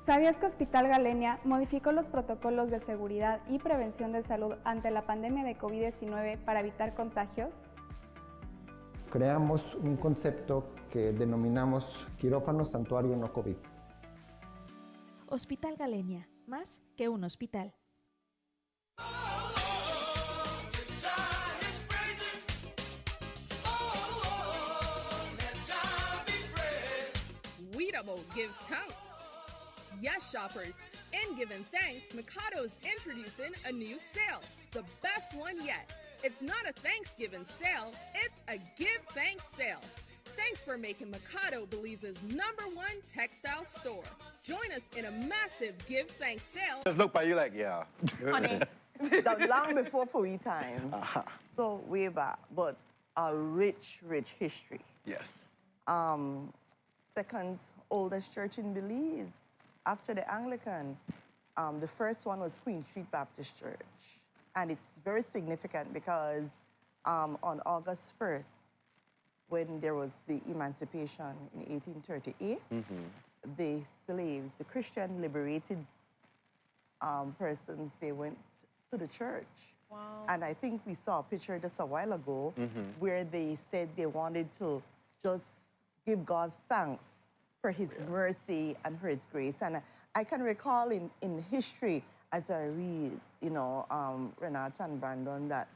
¿Sabías que Hospital Galenia modificó los protocolos de seguridad y prevención de salud ante la pandemia de COVID-19 para evitar contagios? Creamos un concepto que denominamos quirófano santuario no COVID. Hospital Galenia, más que un hospital. We double give thanks. Yes, shoppers. In giving thanks, Mikado's introducing a new sale, the best one yet. It's not a Thanksgiving sale, it's a give thanks sale. Thanks for making Mikado Belize's #1 textile store. Join us in a massive give thanks sale. Just look by you like, yeah. Honey. Long before Fui time. So way back, but a rich, rich history. Yes. Second oldest church in Belize after the Anglican. The first one was Queen Street Baptist Church. And it's very significant because on August 1st, when there was the emancipation in 1838, the slaves, the Christian liberated persons, they went to the church. Wow. And I think we saw a picture just a while ago where they said they wanted to just give God thanks for his mercy and for his grace. And I can recall in history, as I read, you know, Renata and Brandon, that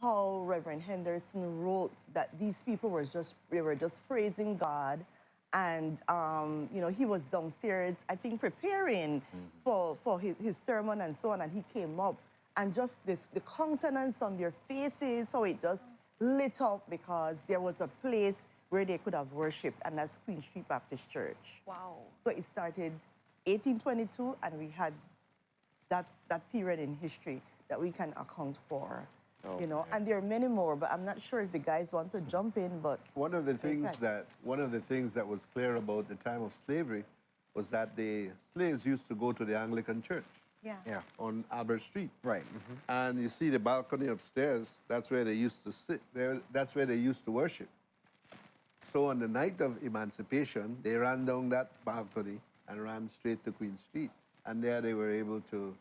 how Reverend Henderson wrote that these people were just praising God. And, you know, he was downstairs, I think, preparing for his sermon and so on. And he came up and just the countenance on their faces, so it just lit up because there was a place where they could have worshipped, and that's Queen Street Baptist Church. Wow. So it started 1822, and we had that period in history that we can account for. You know, and there are many more, but I'm not sure if the guys want to jump in. But one of the things that was clear about the time of slavery was that the slaves used to go to the Anglican church. Yeah. On Albert Street. Right. And you see the balcony upstairs, that's where they used to sit. That's where they used to worship. So on the night of emancipation, they ran down that balcony and ran straight to Queen Street. And there they were able to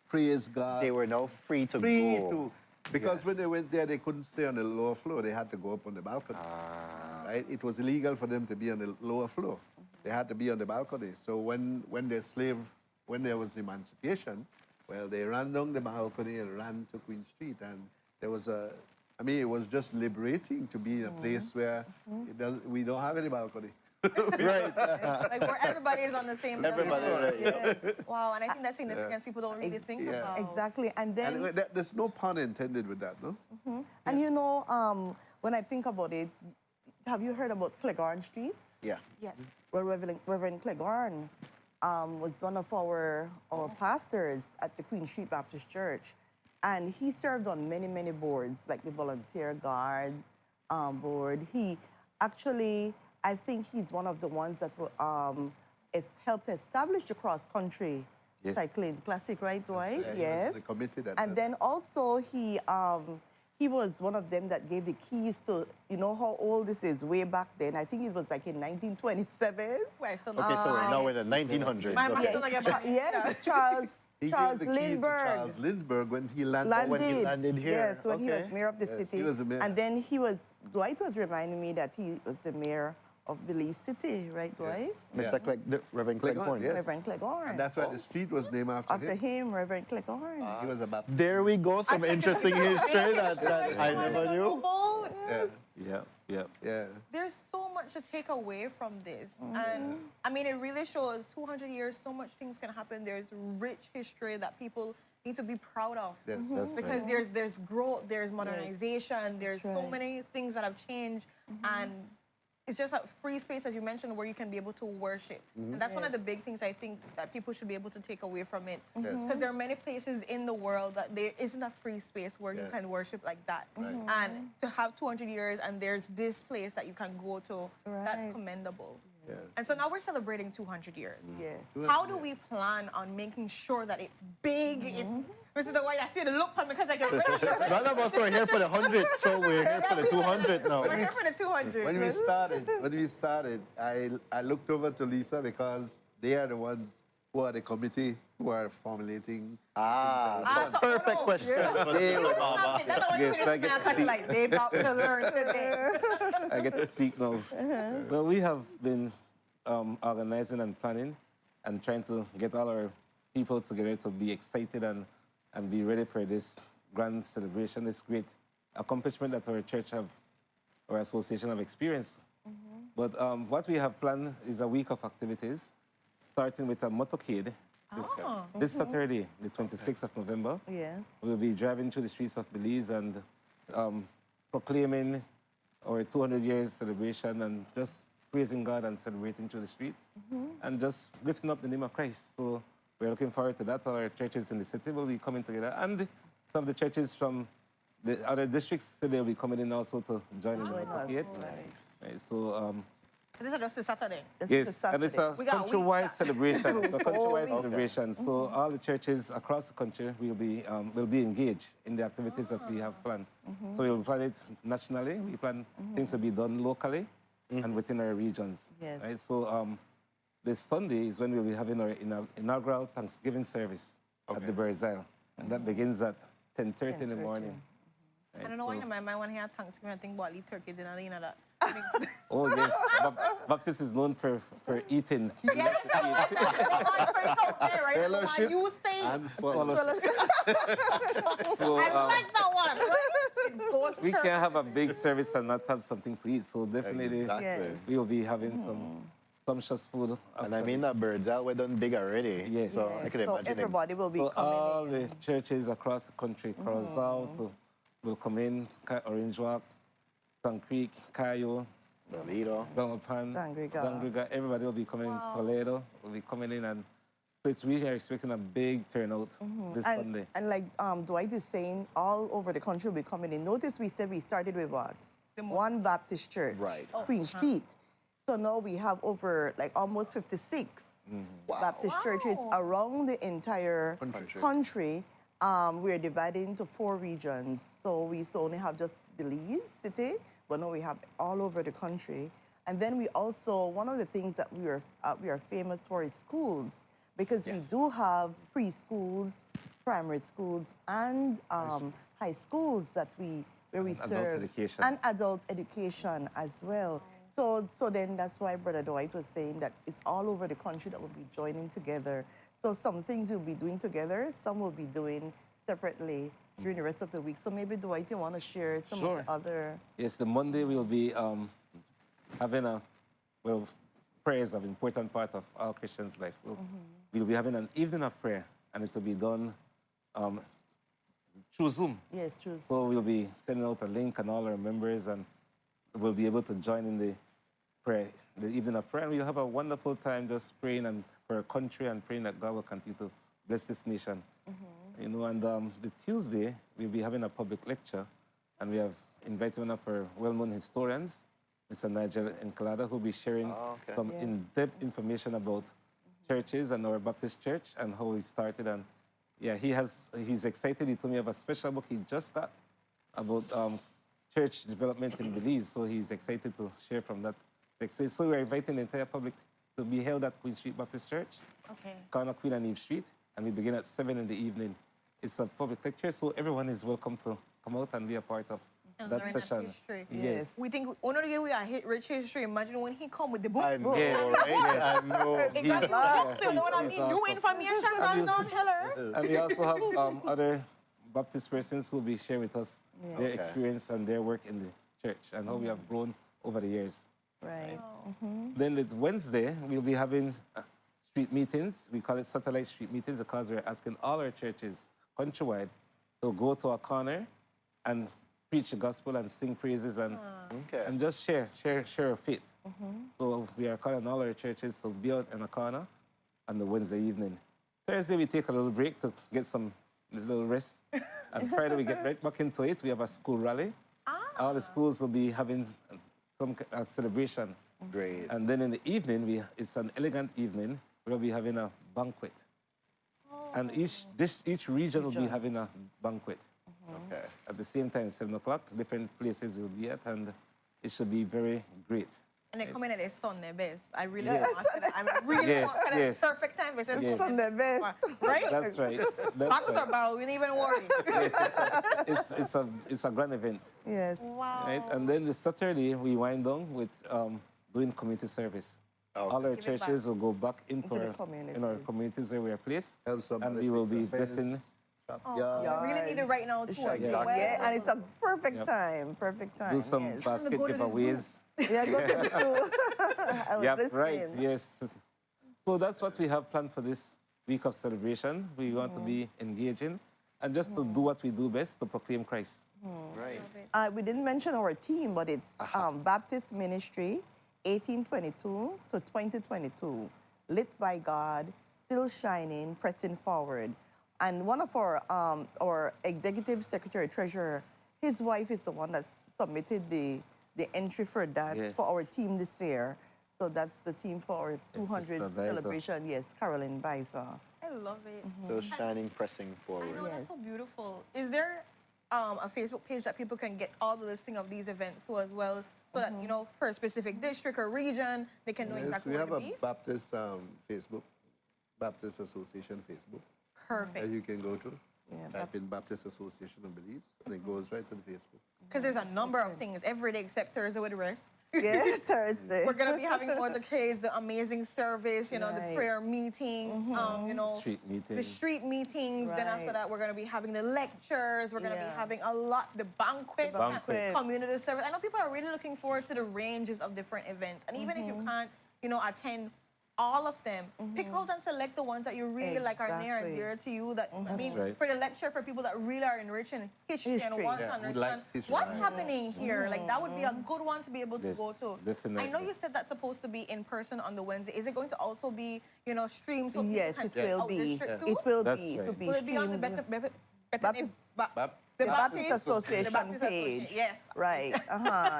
praise God. They were now free to go. Because when they went there, they couldn't stay on the lower floor. They had to go up on the balcony. Right? It was illegal for them to be on the lower floor. They had to be on the balcony. So when there was emancipation, well, they ran down the balcony and ran to Queen Street. And there was it was just liberating to be in a place where we don't have any balcony. Right. Like where everybody is on the same level. Everybody, yes. Wow, and I think that's significant. People don't really think about. Exactly. And then there's no pun intended with that, no? And you know, when I think about it, have you heard about Cleghorn Street? Yeah. Yes. Well, Reverend Cleghorn was one of our pastors at the Queen Street Baptist Church. And he served on many, many boards, like the Volunteer Guard board. He actually, I think he's one of the ones that helped establish the cross-country cycling classic, right, Dwight? Yes. He committed at And then also he was one of them that gave the keys to, you know how old this is, way back then. I think it was like in 1927. Well, still Okay, so we're now in the 1900s. Yes, He Charles gave the key to Lindbergh. Charles Lindbergh when he landed here. Yes, when he was mayor of the city. He was the mayor. And then Dwight was reminding me that he was the mayor of Belize City, right, Dwight? Mr. Reverend Cleghorn. Yes. Reverend Cleghorn. And that's why the street was named after him, Reverend Cleghorn. He was a Baptist. There we go, some interesting history that I never knew. Yeah. There's so much to take away from this. And I mean, it really shows 200 years, so much things can happen. There's rich history that people need to be proud of. Yes, that's because right. there's growth, there's modernization, there's so many things that have changed. And it's just a free space, as you mentioned, where you can be able to worship. And that's one of the big things I think that people should be able to take away from it. Because there are many places in the world that there isn't a free space where you can worship like that. And to have 200 years and there's this place that you can go to, that's commendable. And so now we're celebrating 200 years. Yes. How do we plan on making sure that it's big? This is the way I see the look because I get ready. None of us were here for the 100, so we're here for the 200 now. We're here for the 200. When we started, I looked over to Lisa because they are the ones who are the committee who are formulating. Perfect question. Yes, I get to speak. They about to learn today. I get to speak now. Well, we have been organizing and planning and trying to get all our people together to be excited and be ready for this grand celebration, this great accomplishment that our church have, our association have experienced. But what we have planned is a week of activities, starting with a motorcade. This Saturday, the 26th of November. Yes. We'll be driving through the streets of Belize and proclaiming our 200 years celebration and just praising God and celebrating through the streets and just lifting up the name of Christ. So we're looking forward to that. All our churches in the city will be coming together, and some of the churches from the other districts, they'll be coming in also to join in the motorcade. Right, so This is just a Saturday. yes, and it's a We got a week countrywide back. celebration. It's a countrywide Okay. celebration. So all the churches across the country will be engaged in the activities that we have planned. So we'll plan it nationally. We plan things to be done locally and within our regions. Yes. Right. So this Sunday is when we'll be having our inaugural Thanksgiving service at the Berzile, and that begins at 10:30 in the morning. I don't know why in my mind when I hear Thanksgiving, I think about the turkey dinner, you know that. Oh yes, Baptist is known for eating. Yes, Fellowship you say and fellowship. So, I like that one. It goes we perfect. can't have a big service and not have something to eat. So definitely, Exactly. we'll be having some sumptuous food. And I mean that birds out, we're done big already. Yes. So I could So imagine. everybody will be So coming all in. the churches across the country, Corozal will come in, Orange Walk, Sun Creek, Cayo, Toledo, Belmopan, Dangriga. everybody will be coming in. Toledo will be coming in, and so it's really expecting a big turnout this Sunday. And like Dwight is saying, all over the country will be coming in. Notice we said we started with what? One Baptist church, Right. Queen Street. So now we have over like almost 56 Baptist churches around the entire country. We're divided into 4 regions. So we only have just Belize City, but now we have all over the country. And then we also, one of the things that we are famous for is schools, because we do have preschools, primary schools, and high schools where we adult serve, education. and adult education as well. So then that's why Brother Dwight was saying that it's all over the country that will be joining together. So some things we'll be doing together, some will be doing separately during the rest of the week. So maybe Dwight, you want to share some of the other... Yes, the Monday we'll be having prayer is an important part of all Christians' life. So we'll be having an evening of prayer, and it will be done through Zoom. Yes, through Zoom. So we'll be sending out a link and all our members, and we'll be able to join in the prayer, the evening of prayer. And we'll have a wonderful time just praying and for our country and praying that God will continue to bless this nation. You know, and the Tuesday, we'll be having a public lecture, and we have invited one of our well-known historians, Mr. Nigel Encolada, who will be sharing some in-depth information about churches and our Baptist church and how we started. And yeah, he's excited. He told me of a special book he just got about church development in Belize, so he's excited to share from that. So we're inviting the entire public to be held at Queen Street Baptist Church, corner Queen and Eve Street, and we begin at 7 in the evening. It's a public lecture, so everyone is welcome to come out and be a part of that session. Yes. We think only the we are rich history. Imagine when he come with the book. I know, right? I know. Exactly. You know what I mean? New information runs downhill. And we also have other Baptist persons who will be sharing with us their experience and their work in the church and how we have grown over the years. Right. Then the Wednesday, we'll be having street meetings. We call it satellite street meetings because we're asking all our churches countrywide to go to a corner and preach the gospel and sing praises and just share our faith. So we are calling all our churches to be out in a corner on the Wednesday evening. Thursday, we take a little break to get some little rest. And Friday, we get right back into it. We have a school rally. All the schools will be having some celebration Great. And then in the evening, it's an elegant evening. We'll be having a banquet. And each region will be having a banquet. Okay. At the same time, 7 o'clock, different places will be at, and it should be very great. And they come in at the Sunday best. I really Yes. want that. I really Yes, want that yes. perfect time. It says Yes. Sunday best. Right? That's right. That's Box right. are about, we don't even worry. It's a grand event. Yes. Wow. Right? And then the Saturday, we wind down with doing community service. All our Give it back. churches will go back into the our communities where we are placed, Help somebody and we will fix be a fence. blessing. Oh, we really need it right now too. Exactly. Yeah, and it's a perfect Yep. time. Perfect time. Do some yes. basket Go to the giveaways. Yeah, go to the zoo. I was Yep, right, listening. yes. So that's what we have planned for this week of celebration. We want to be engaging and just to do what we do best, to proclaim Christ. Right. We didn't mention our team, but it's Baptist Ministry, 1822 to 2022, lit by God, still shining, pressing forward. And one of our executive secretary treasurer, his wife is the one that submitted the entry for that Yes. for our team this year. So that's the team for our 200 Sister Biza. celebration. Yes, Caroline Biza. I love it. Still shining, pressing I forward. know, that's so beautiful. Is there a Facebook page that people can get all the listing of these events to as well? So that, you know, for a specific district or region, they can know Yes, exactly we where have to a be? Baptist Facebook, Baptist Association Facebook. Perfect. That you can go to. Yeah, Type in Baptist Association of Beliefs, and it goes right to the Facebook. Because there's a number of things every day except Thursday with the rest. Yeah, Thursday. We're going to be having more the kids, the amazing service, you know, the Right. prayer meeting, you know, Street meeting. the street meetings. Then after Right. that, we're going to be having the lectures. We're going to be Yeah. having a lot, the banquet, The banquet. community service. I know people are really looking forward to the ranges of different events. And even if you can't, you know, attend all of them, pick out and select the ones that you really like, are near and Exactly. dear to you. That I mean, right. for the lecture, for people that really are enriching history, and History. want to Yeah, would understand like history. what's happening here. Like that would be a good one to be able to Yes, go to. definitely. I know you said that's supposed to be in person on the Wednesday. Is it going to also be, you know, streamed so people Yes, can it see will out be. district too? It will That's be. It right. will be Will it be on the streamed. The Baptist Association the Baptist page. Association, yes. Right.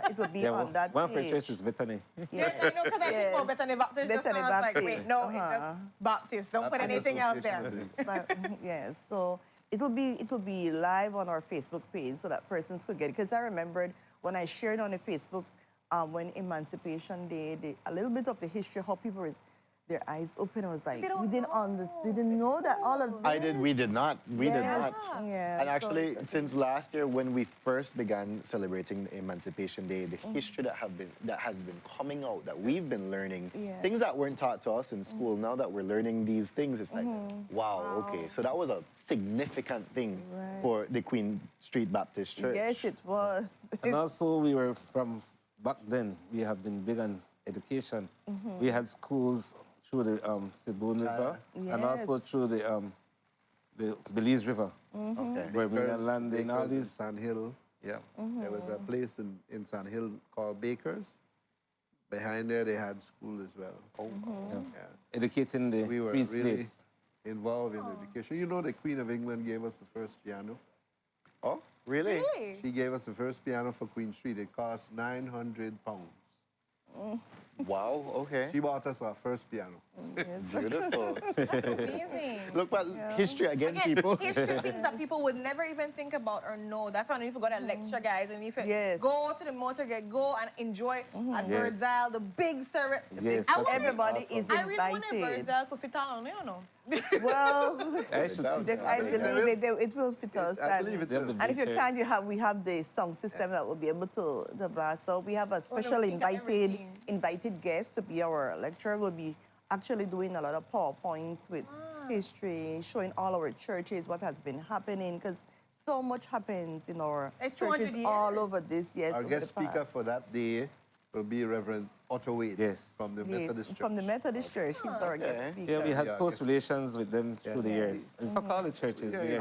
It will be Yeah, on that one of our page. churches is Bethany. Yes, I know, because I think, oh, Bethany Baptist. just Bethany now I was like, Baptist. wait, no, it's just Baptist. Don't put Baptist anything else Association there. of Beliefs. But, yes, so it will be live on our Facebook page so that persons could get it. Because I remembered when I shared on the Facebook when Emancipation Day, a little bit of the history, how people were, their eyes open. I was like, we didn't know that all of this. We did not. We did not. Yeah, And so actually, it's- since last year, when we first began celebrating Emancipation Day, the history that has been coming out, that we've been learning, Yes. things that weren't taught to us in school, now that we're learning these things, it's like, wow, okay. So that was a significant thing for the Queen Street Baptist Church. Yes, it was. And also, we were from back then, we have been big on education. We had schools through the Sibun River and also through the Belize River. Okay. Birmingham Landing, all Bakers in these. Sand Hill. Yeah. There was a place in Sand Hill called Bakers. Behind there, they had school as well. Yeah. Educating the We were freed really slaves. involved in education. You know, the Queen of England gave us the first piano. Oh, really? She gave us the first piano for Queen Street. It cost £900. Wow, okay. She bought us our first piano. Beautiful. That's amazing. Look at history again, people. History, things that people would never even think about or know. That's why if you go to lecture, guys, and if you go to the motorgate, go and enjoy at Yes. Bird's Isle, the big service. Yes, I that's want- everybody is I really want a invited. Bird's Isle to fit on, you know. Well, I should I believe it will fit us. I believe it will. And if you can't, we have the sound system that will be able to blast. So we have a special we got invited guest to be our lecturer. We'll be actually doing a lot of PowerPoints with history, showing all our churches what has been happening, because so much happens in our It's 200 churches years. all over this. Yes, Our over guest the speaker past. for that day will be Reverend Otto Wade from the Methodist Church. From the Methodist Church, he's our guest speaker. Yeah, we had close relations with them through the years. In fact, all the churches. Yeah, we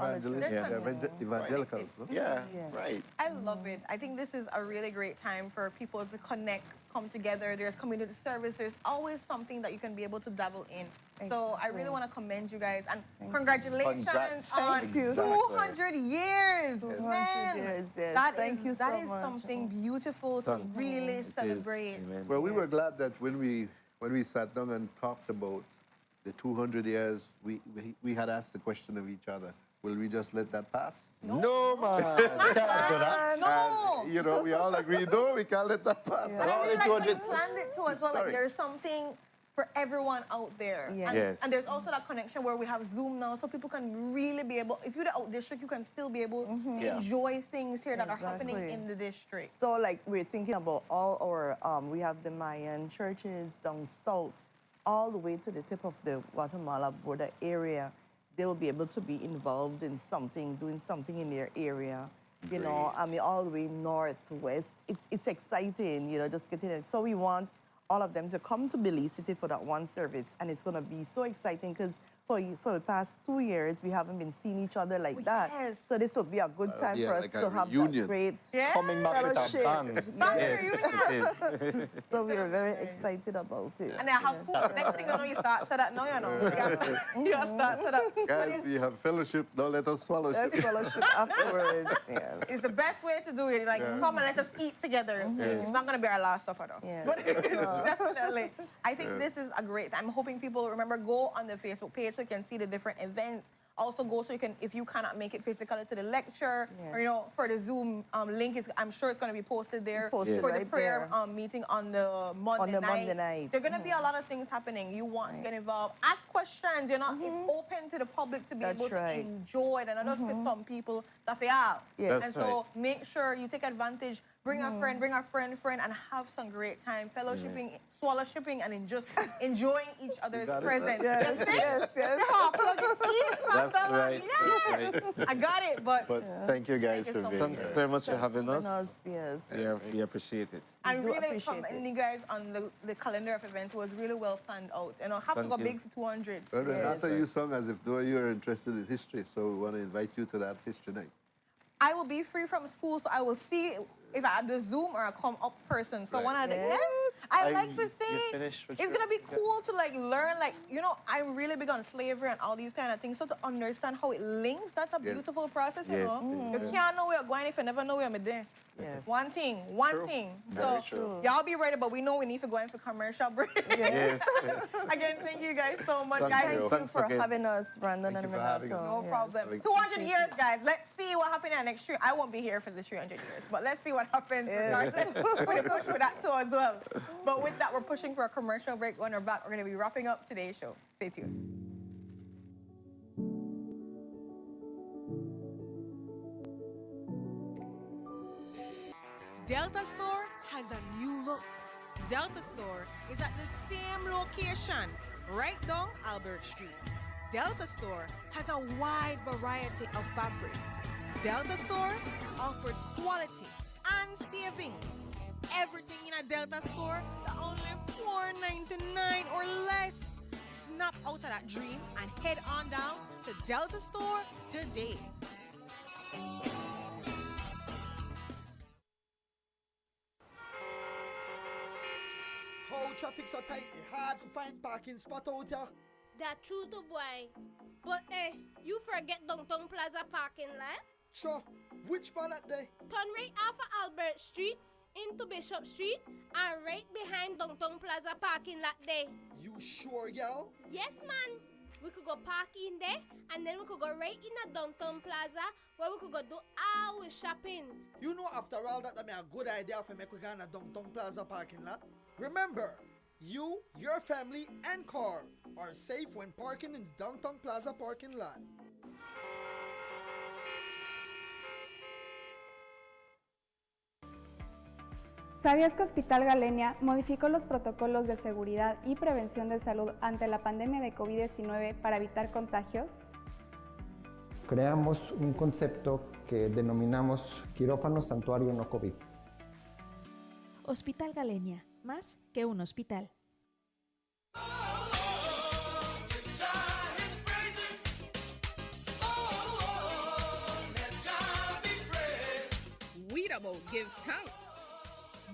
evangelicals. No? Yeah, right. I love it. I think this is a really great time for people to connect come together. There's community service. There's always something that you can be able to dabble in. So I really want to commend you guys and congratulations on Thank you. 200 years. 200 Man, years, yes. that Thank is- you that so is much. something beautiful to really celebrate. Well, we were glad that when we sat down and talked about the 200 years, we had asked the question of each other. Will we just let that pass? No, man. Can't do that. No. And, you know, we all agreed, no, we can't let that pass. But I feel like we planned it too as well. Like Historic. there's something for everyone out there. Yes. And, Yes. and there's also that connection where we have Zoom now, so people can really be able, if you're the out district, you can still be able to Yeah. enjoy things here that are happening Exactly. in the district. So, like, we're thinking about all our, we have the Mayan churches down south, all the way to the tip of the Guatemala border area. They will be able to be involved in something, doing something in their area. You know, I mean, all the way north, west. It's exciting, you know, just getting it. So we want all of them to come to Belize City for that one service. And it's going to be so exciting because for the past 2 years, we haven't been seeing each other like that. Yes. So this will be a good time yeah, for us like a to have reunion. that great Coming back with a fellowship. bang. Yes. So we are very excited about it. And I have food. Next thing you know, you start set up now, you know. You gotta start set up. Guys, we have fellowship, don't let us swallow Let's shit. fellowship afterwards. Yes. It's the best way to do it. Like, come and let us eat together. It's not going to be our last supper, though. Yeah. But definitely. I think this is a great, I'm hoping people, remember, go on the Facebook page so you can see the different events. Also go so you can, if you cannot make it physically to the lecture, or, you know, for the Zoom link, I'm sure it's going to be posted there. Posted for the right prayer there. meeting on the Monday night. Monday night. There are going to be a lot of things happening. You want to get involved. Ask questions, you know. It's open to the public to be That's able right. to enjoy it. And not just for some people that they are. Yes. And so make sure you take advantage. Bring a friend, and have some great time. Fellowshipping, swallow shipping, and just enjoying each other's got it, presence. Yes, That's it. yes, yes. That's how I plug it in, That's Pastor. right. Yeah. That's right. I got it, but Thank you guys Thank for you so being Thanks here. very much for having us. Yes. We appreciate it. I do really appreciate commend you guys on the calendar of events. It was really well planned out. You know, have to Thank go you. big for 200. Well, Renata, you sung as if though you were interested in history, so we want to invite you to that history night. I will be free from school, so I will see if I have the Zoom or I come up person. So one of the I like to see. finished with It's your- gonna be cool to like learn, like, you know, I'm really big on slavery and all these kind of things. So to understand how it links, that's a Yes. beautiful process, you Yes. know. You can't know where you're going if you never know where I'm there. Yes. One thing. Very So true. y'all be ready, but we know we need to go in for commercial break. Yes. Again, thank you guys so much, Thank guys. Thank you Thanks for again. having us, Brandon Thank and you for having Renato. No Yes. problem. 200 years, guys. Let's see what happens in the next 3. I won't be here for the 300 years, but let's see what happens. Regardless. We're going to push for that too as well. But with that, we're pushing for a commercial break. When we're back, we're going to be wrapping up today's show. Stay tuned. Delta Store has a new look. Delta Store is at the same location, right down Albert Street. Delta Store has a wide variety of fabric. Delta Store offers quality and savings. Everything in a Delta Store is only $4.99 or less. Snap out of that dream and head on down to Delta Store today. How traffic so tight, it's hard to find parking spot out here. That true to boy. But you forget Downtown Plaza parking lot? Sure, which part that day? Turn right off of Albert Street into Bishop Street and right behind Downtown Plaza parking lot there. You sure, girl? Yes, man. We could go park in there and then we could go right in a Downtown Plaza where we could go do our shopping. You know, after all that, I mean, a good idea for make we go in a Downtown Plaza parking lot. Remember, you, your family, and car are safe when parking in the Downtown Plaza parking lot. ¿Sabías que Hospital Galenia modificó los protocolos de seguridad y prevención de salud ante la pandemia de COVID-19 para evitar contagios? Creamos un concepto que denominamos quirófano santuario no COVID. Hospital Galenia, más que un hospital. We don't give thanks.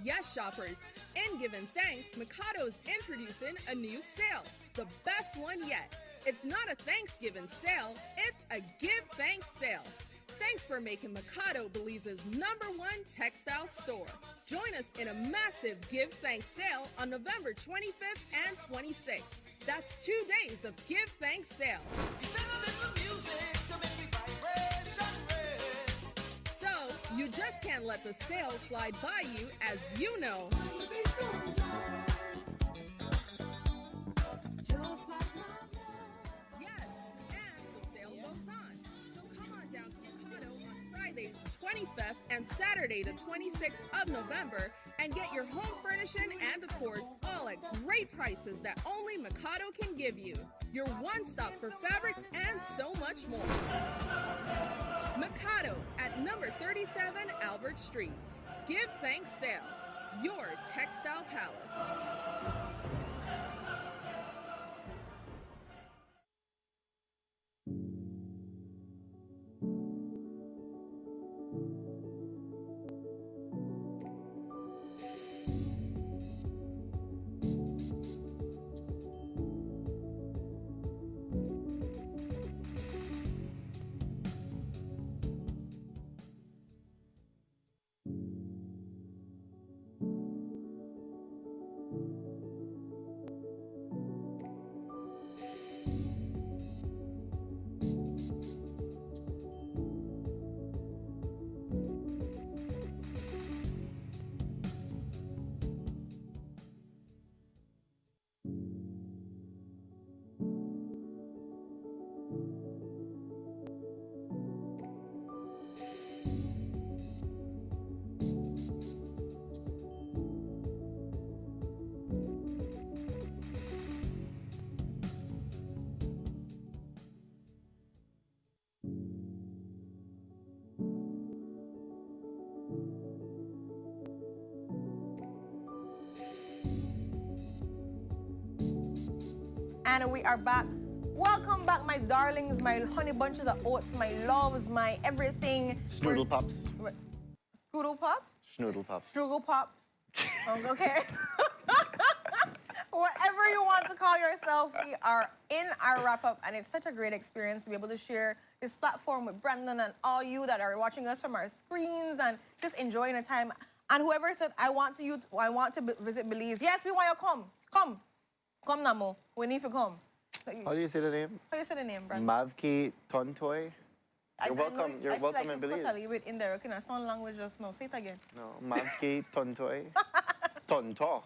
Yes, shoppers, In giving thanks, Mikado's introducing a new sale, the best one yet. It's not a Thanksgiving sale, it's a Give Thanks sale. Thanks for making Mikado Belize's #1 textile store. Join us in a massive Give Thanks sale on November 25th and 26th. That's 2 days of Give Thanks sale. So, you just can't let the sale slide by you, as you know. Yes, and the sale goes on. So come on down to Mikado on Friday the 25th and Saturday the 26th of November and get your home furnishing and decor all at great prices that only Mikado can give you. Your one stop for fabrics and so much more. Mikado at number 37 Albert Street. Give Thanks Sale, your textile palace. And we are back. Welcome back, my darlings, my honey bunches of oats, my loves, my everything. Snoodle Pops. Scoodle Pops? Schnoodle Pops. Struggle Pops. Okay. Whatever you want to call yourself, we are in our wrap-up, and it's such a great experience to be able to share this platform with Brandon and all you that are watching us from our screens and just enjoying the time. And whoever said, I want to visit Belize. Yes, we want you to come. Come. Come, Namo. We need to come. How do you say the name? How do you say the name, Brandon? Mavki Tontoy. You're welcome. You're welcome in Belize. I leave it in there. Okay, now sound language just now. Say it again. No, Mavki Tontoy. Tonto.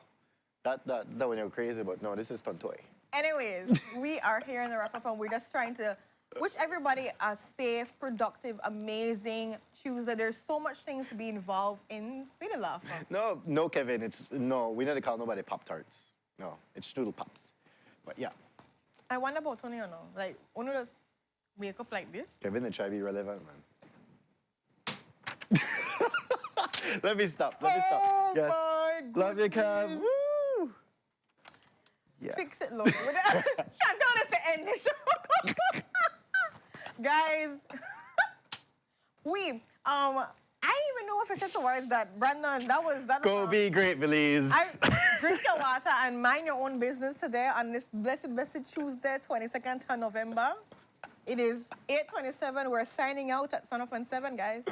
That one you're crazy about. No, this is Tontoy. Anyways, we are here in the wrap-up, and we're just trying to wish everybody a safe, productive, amazing Tuesday. There's so much things to be involved in. We didn't laugh. No, Kevin. We need to call nobody Pop-Tarts. No, it's Strudel Pops. But yeah. I wonder about Tony, like, when just wake up like this. Kevin, they try to be relevant, man. Let me stop. Yes. My Love you, Kev. Woo! Yeah. Fix it, Lord. Chantal, that's the end of the show. Guys, I didn't even know if I said the words that, Brandon, that Go be great, Belize. Drink your water and mind your own business today on this blessed Tuesday, 22nd of November. It is 8:27. We're signing out at Sun Up and 7, guys.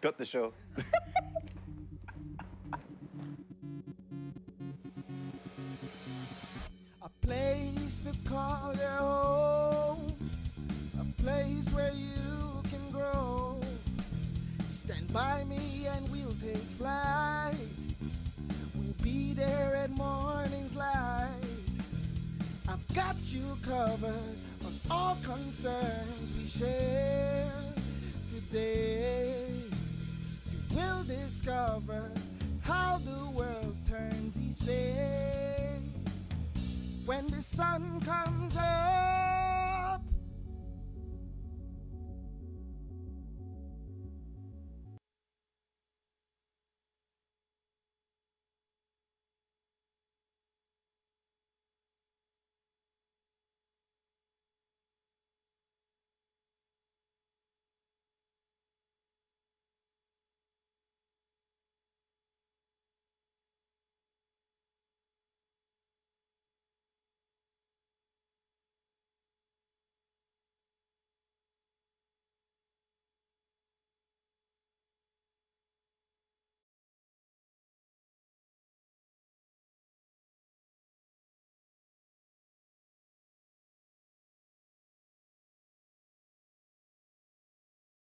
Cut the show. A place to call your home, a place where you can grow. Stand by me and we'll take flight. We'll be there at morning's light. I've got you covered on all concerns we share today. You will discover how the world turns each day. When the sun comes up